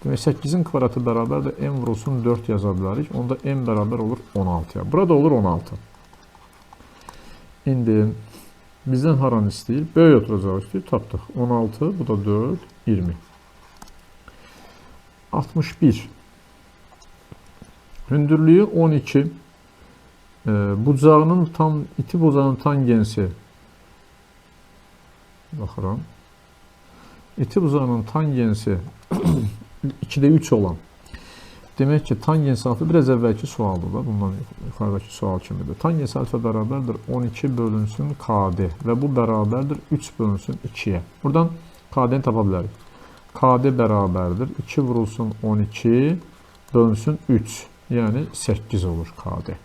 Demək 8-in kvadratı bərabərdir M vurulsun 4 yaza bilərik. Onda M bərabər olur 16-ya. Burada olur 16. İndi bizdən haranı istəyir? Böyük oturacağı istəyir. Tapdıq. 16, bu da 4, 20. 61. Hündürlüyü 12. Bucağının iti bucağının tangensi baxıram. İti bucağının tangensi 2-də 3 olan. Demək ki, tangens alfa biraz əvvəlki sualdır da, bundan yuxarıdakı sual kimidir. Tangens alfa bərabərdir 12 bölünsün KD və bu bərabərdir 3 bölünsün 2-yə. Buradan KD-ni tapa bilərik. KD bərabərdir 2 vurulsun 12 bölünsün 3, yəni 8 olur KD.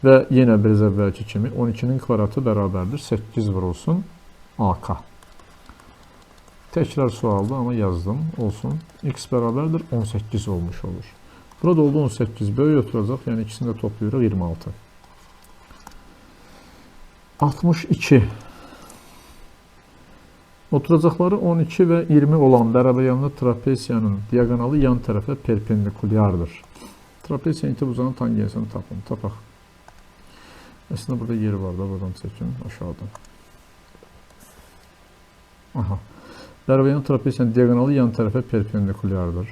Və yenə biraz əvvəlki kimi 12-nin kvadratı bərabərdir 8 vurulsun AK. Təkrar sualda amma yazdım, olsun. X bərabərdir 18 olmuş olur. Burada oldu 18, böyük oturacaq, yəni ikisini də toplayırıq 26. 62. Oturacaqları 12 və 20 olan bərabər yanlı trapesiyanın diagonalı yan tərəfə perpendikulyardır. Trapesiyanın iti bucağının tangensini tapın. Tapaq. Əslində burada yeri var da, buradan çəkin aşağıdan. Aha. Bərabər yanlı trapesiyanın diagonalı yan tərəfə perpendikulyardır.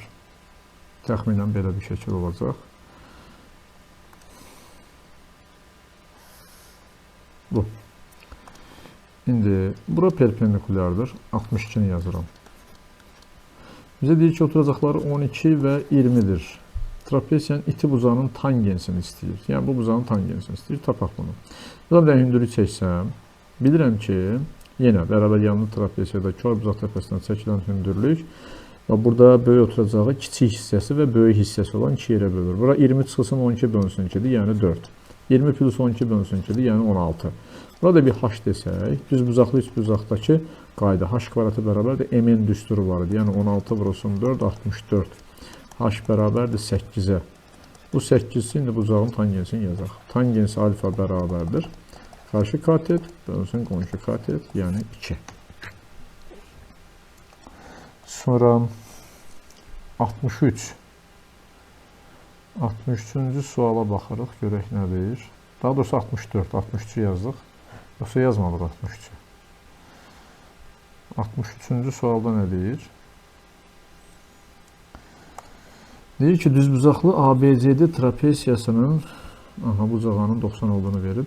Təxminən belə bir şəkil olacaq. Bu. İndi bura perpendikulyardır. 62-ni yazıram. Bizə deyir ki, oturacaqları 12 və 20-dir. Trapesiyanın iti bucağının tangensini istəyir. Yəni, bu bucağın tangensini istəyir. Tapaq bunu. Burada bir hündürlük çəksəm, bilirəm ki, yenə bərabər yanlı trapesiyada kör bucaq təpəsindən çəkilən hündürlük və burada böyük oturacağı kiçik hissəsi və böyük hissəsi olan 2 yerə bölür. Bura 20 çıxılsın 12 bölünsün 2-dir, yəni 4. 20 plus 12 bölünsün 2-dir, yəni 16. Burada bir H desək, düz bucaqlı üç bucaqdakı qayda H kvadratı bərabərdir M-in düsturu var idi. Yəni 16 vurulsun 4, 64. H bərabərdir 8-ə. Bu 8-si indi bucağın tangensini yazaq. Tangens alfa bərabərdir. Qarşı katet bölünsün qonşu katet, yəni 2. Sonra 63. 63-cü suala baxırıq, görək nə deyir. Daha doğrusu 64, 63-cü yazdıq. Yoxsa yazmadıq 63-cü. 63-cü sualda nə deyir? Deyir ki, düzbucaqlı ABCD trapesiyasının bucağının 90 olduğunu verib.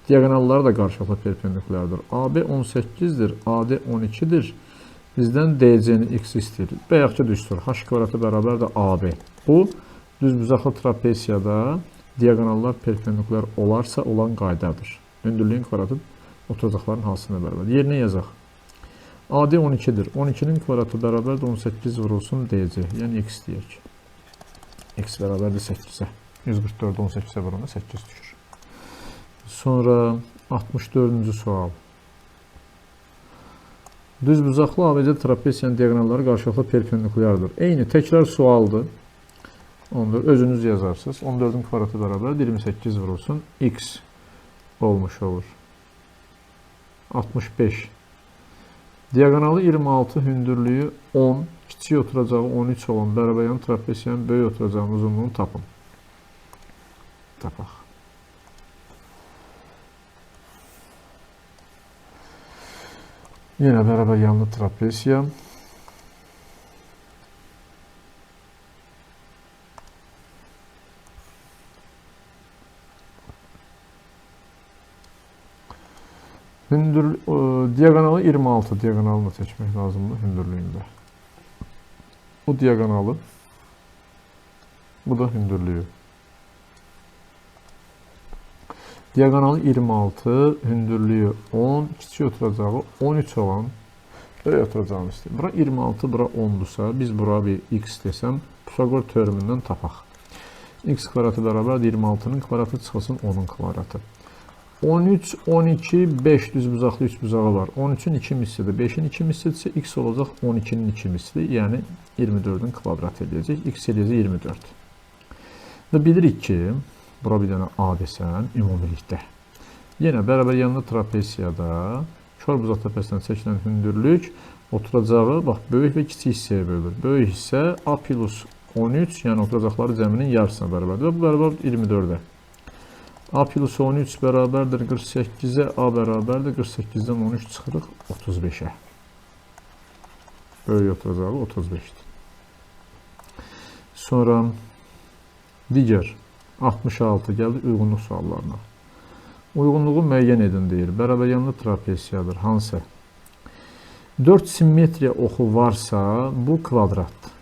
Diagonalları da qarşılıqlı perpendikulardır. AB 18-dir, AD 12-dir. Bizdən DC-ni x istəyir. Bayaqca düzdür. H kvadratı bərabərdir AB. Bu, düzbucaqlı trapesiyada diagonallar perpendikular olarsa olan qaydadır. Hündürlüyün kvadratı oturacaqların hansına bərabər. Yerinə yazaq. AD 12-dir. 12-nin kvadratı bərabərdir 18 vurulsun DC. Yəni x deyək. X bərabərdir 8-ə. 144 18-ə vurulanda 8 düşür. Sonra 64-cü sual. Düzbucaqlı ABC trapesiyanın diagonalları qarşılıqlı perpendikulardır. Eyni təkrar sualdır. Onu özünüz yazarsınız. 14-ün kvadratı bərabər 28 vurulsun x olmuş olur. 65. Diagonalı 26, hündürlüyü 10, kiçik oturacağı 13 olan bərabər trapesiyanın böyük oturacağının uzunluğunu tapın. Tapaq. Yenə bərabər yanlı trapesiya. Diagonalı 26, diagonalını seçmək lazımdır hündürlüyündə. Bu diagonalı, bu da hündürlüyü. Diagonalı 26, hündürlüyü 10, kiçik oturacağı 13 olan böyük oturacağını istəyir. Bura 26, bura 10'dursa, biz bura bir x desəm, Pisagor teoremindən tapaq. X kvadratı bərabər 26'nın kvadratı çıxılsın 10'un kvadratı. 13, 12, 5 düzbucaqlı 3 bucağı var. 13'ün 2 mislidir. 5'in 2 mislidirsə x olacaq 12'nin 2 mislidir. Yəni 24'ün kvadrat edəcək. X edəcək 24. Və bilirik ki, bura bir dənə A desən, ümumilikdə. Yenə bərabər yanında trapesiyada kör bucaq təpəsindən çəkilən hündürlük oturacağı, bax, böyük və kiçik hissəyə bölür. Böyük hissə A plus 13, yəni oturacaqları cəminin yarısına bərabərdir. Və bu bərabər 24'ə. A plus 13 bərabərdir 48'ə, A bərabərdir 48'dən 13 çıxırıq 35'ə. Böyük oturacağı 35'dir. Sonra digər 66 gəldi uyğunluq suallarına. Uyğunluğu müəyyən edin deyir. Bərabər yanlı trapesiyadır. Hansı? 4 simmetriya oxu varsa bu kvadratdır.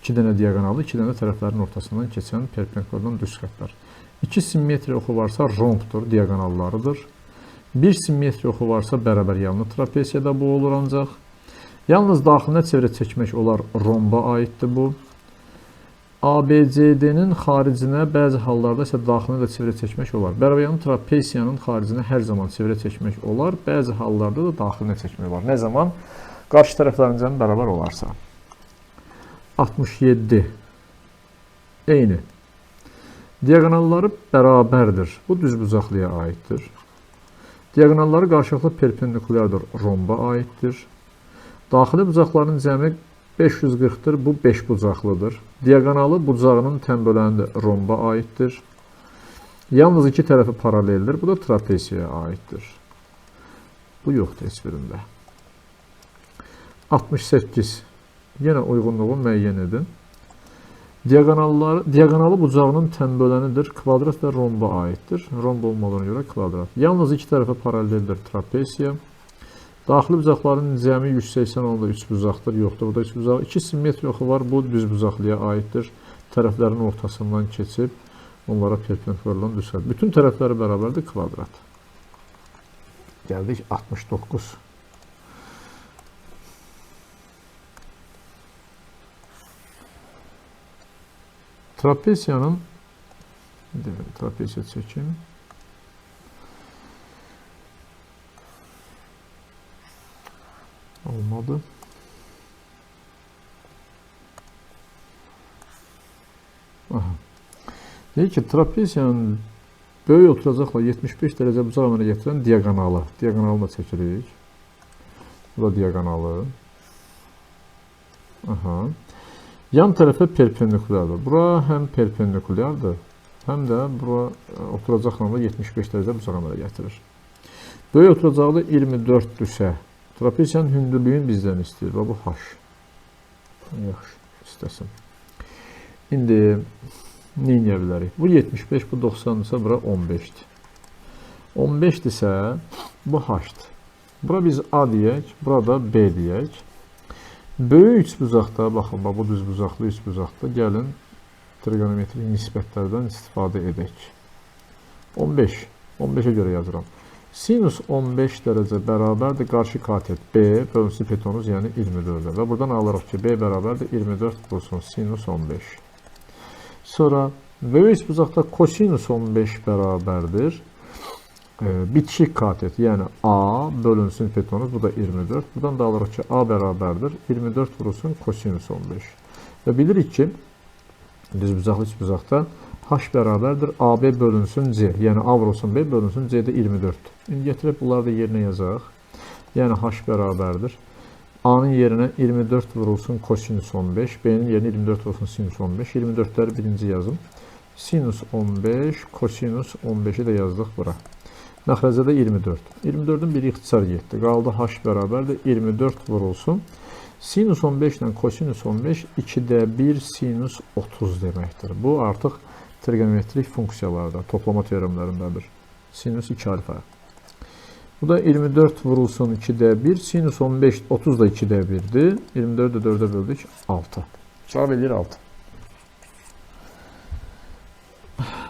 2 dənə diagonalı, 2 dənə tərəflərin ortasından keçən perpendikulardan düz xəttlər. 2 simmetriya oxu varsa rombdur, diagonallarıdır. 1 simmetriya oxu varsa bərabər yanlı trapesiyada bu olur ancaq. Yalnız daxilinə çevrə çəkmək olar, romba aiddir bu. ABCD-nin xaricinə bəzi hallarda isə daxilinə də çevrə çəkmək olar. Bərabər yanlı trapesiyanın xaricinə hər zaman çevrə çəkmək olar, bəzi hallarda da daxilinə çəkmək olar. Nə zaman? Qarşı tərəflərin cəmi bərabər olarsa. 67. Eyni. Diagonalları bərabərdir. Bu düzbucaqlıya aiddir. Diagonalları qarşılıqlı perpendikulardır. Romba aiddir. Daxili bucaqların cəmi 540'dır. Bu 5 bucaqlıdır. Diagonalı bucağının tənbölənində romba aiddir. Yalnız iki tərəfi paraleldir. Bu da trapesiyaya aiddir. Bu yoxdur heç birində. 68. Yenə uyğunluğu müəyyən edin. Diagonalı bucağının tənbölənidir. Kvadrat və romba aiddir. Romba olmadığına görə kvadrat. Yalnız iki tərəfə paraleldir trapesiya. Daxili bucaqların cəmi 180 olanda 3 bucaqdır. Yoxdur, burada 3 bucaq. 2 simmetriya oxu var. Bu düz bucaqlıya aiddir. Tərəflərin ortasından keçib onlara perpendikulardan düz xətt. Bütün tərəfləri bərabərdir kvadrat. Gəldik 69. Trapesiyanın trapesiya çəkim. Olmadı. Deyir ki, trapesiyanın böyük oturacaqla 75 dərəcə bucaq əmələ gətirən diagonalı. Diagonalını da çəkirik. Bu da diagonalı. Aha. Yan tərəfə perpendikulyardır. Bura həm perpendikulyardır, həm də bura oturacaq nöqtə 75 dərəcə bucağa əmələ gətirir. Böyük oturacaqlı 24-dürsə, trapesiyanın hündürlüyünü bizdən istəyir. Və bu h. Yaxşı, istəsin. İndi nə edə bilərik? Bu 75, bu 90-dırsa, bura 15-dir. 15-dirsə, bu h-dır. Bura biz A deyək, burada B deyək. Böyük üçbucaqda, baxın, bu düz bucaqlı üçbucaqda gəlin trigonometrik nisbətlərdən istifadə edək. 15, 15-ə görə yazıram. Sinus 15 dərəcə bərabərdir qarşı katet B bölünsün hipotenuz, yəni 24-də. Və buradan alırıq ki, B bərabərdir 24 vurulsun sinus 15. Sonra böyük üçbucaqda kosinus 15 bərabərdir bitişik katet, yəni A bölünsün hipotenuz, bu da 24. Buradan da alırıq ki, A bərabərdir 24 vurulsun kosinus 15. Və bilirik ki, düzbucaqlı üçbucaqda H bərabərdir AB bölünsün C, yəni A vurulsun B bölünsün C də 24. İndi gətirib bunları da yerinə yazaq. Yəni H bərabərdir. A-nın yerinə 24 vurulsun kosinus 15, B-nin yerinə 24 vurulsun sinus 15. 24-ləri birinci yazım. Sinus 15, kosinus 15-i də yazdıq bura. Məxrəcədə 24. 24-ün biri ixtisar getdi. Qaldı H bərabərdir 24 vurulsun. Sinus 15 ilə kosinus 15 2-də 1 sinus 30 deməkdir. Bu artıq trigonometrik funksiyalarda, toplama teoremlərindədir. Sinus 2 alfa. Bu da 24 vurulsun 2-də 1. Sinus 15, 30 da 2-də 1-dir. 24-də 4-ə böldük 6. Cavab edir 6.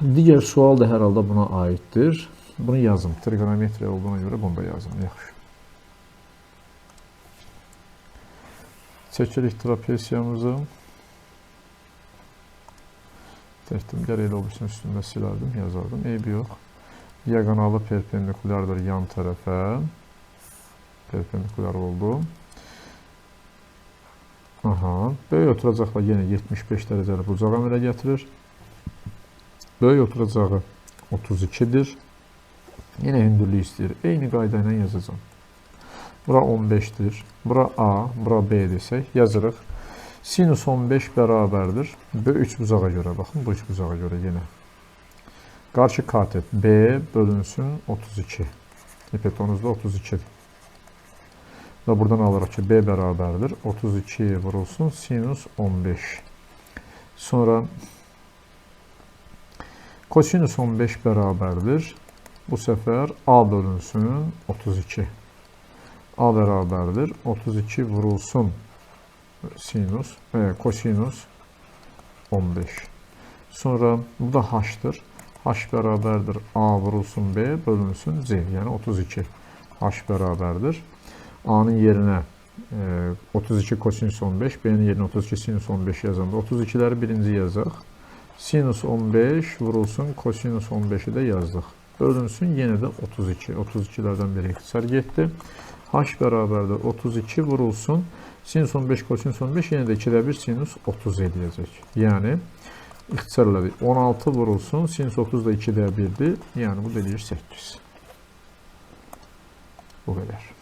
Digər sual da hər halda buna aiddir. Bunu yazım. Trigonometriya olduğuna görə bunu da yazım. Yaxşı. Çəkirik trapesiyamızı. Çəkdim. Gərək elə olursun üstündə silərdim, yazardım. Eybi yox. Diagonalı perpendikulyardır yan tərəfə. Perpendikulyar oldu. Aha. Böyük oturacaqla yenə 75 dərəcəli bucağa əmələ gətirir. Böyük oturacağı 32-dir. Yenə hündürlük istəyir. Eyni qayda ilə yazacağım. Bura 15-dir. Bura A, bura B desək, yazırıq. Sinus 15 bərabərdir. Böyük üçbucağa görə, baxın, bu üçbucağa görə yenə. Qarşı katet B bölünsün 32. Hipotenuzda 32-dir. Və buradan alırıq ki, B bərabərdir. 32 vurulsun sinus 15. Sonra kosinus 15 bərabərdir. Bu səfər A bölünsün 32. A bərabərdir. 32 vurulsun sinus, kosinus 15. Sonra bu da H-dır. H bərabərdir. A vurulsun B bölünsün C. Yəni 32. H bərabərdir. A-nın yerinə 32 kosinus 15, B-nin yerinə 32 sinus 15 yazanda 32-ləri birinci yazaq. Sinus 15 vurulsun kosinus 15-i də yazdıq. Bölünsün yenə də 32. 32-lərdən biri ixtisar getdi. H bərabərdir 32 vurulsun. Sinus 15 kosinus 15 yenə də 2-də 1 sinus 30 eləyəcək. Yəni ixtisar elədik. 16 vurulsun. Sinus 30 da 2-də 1-dir. Yəni bu da eləyir 8. Bu qədər.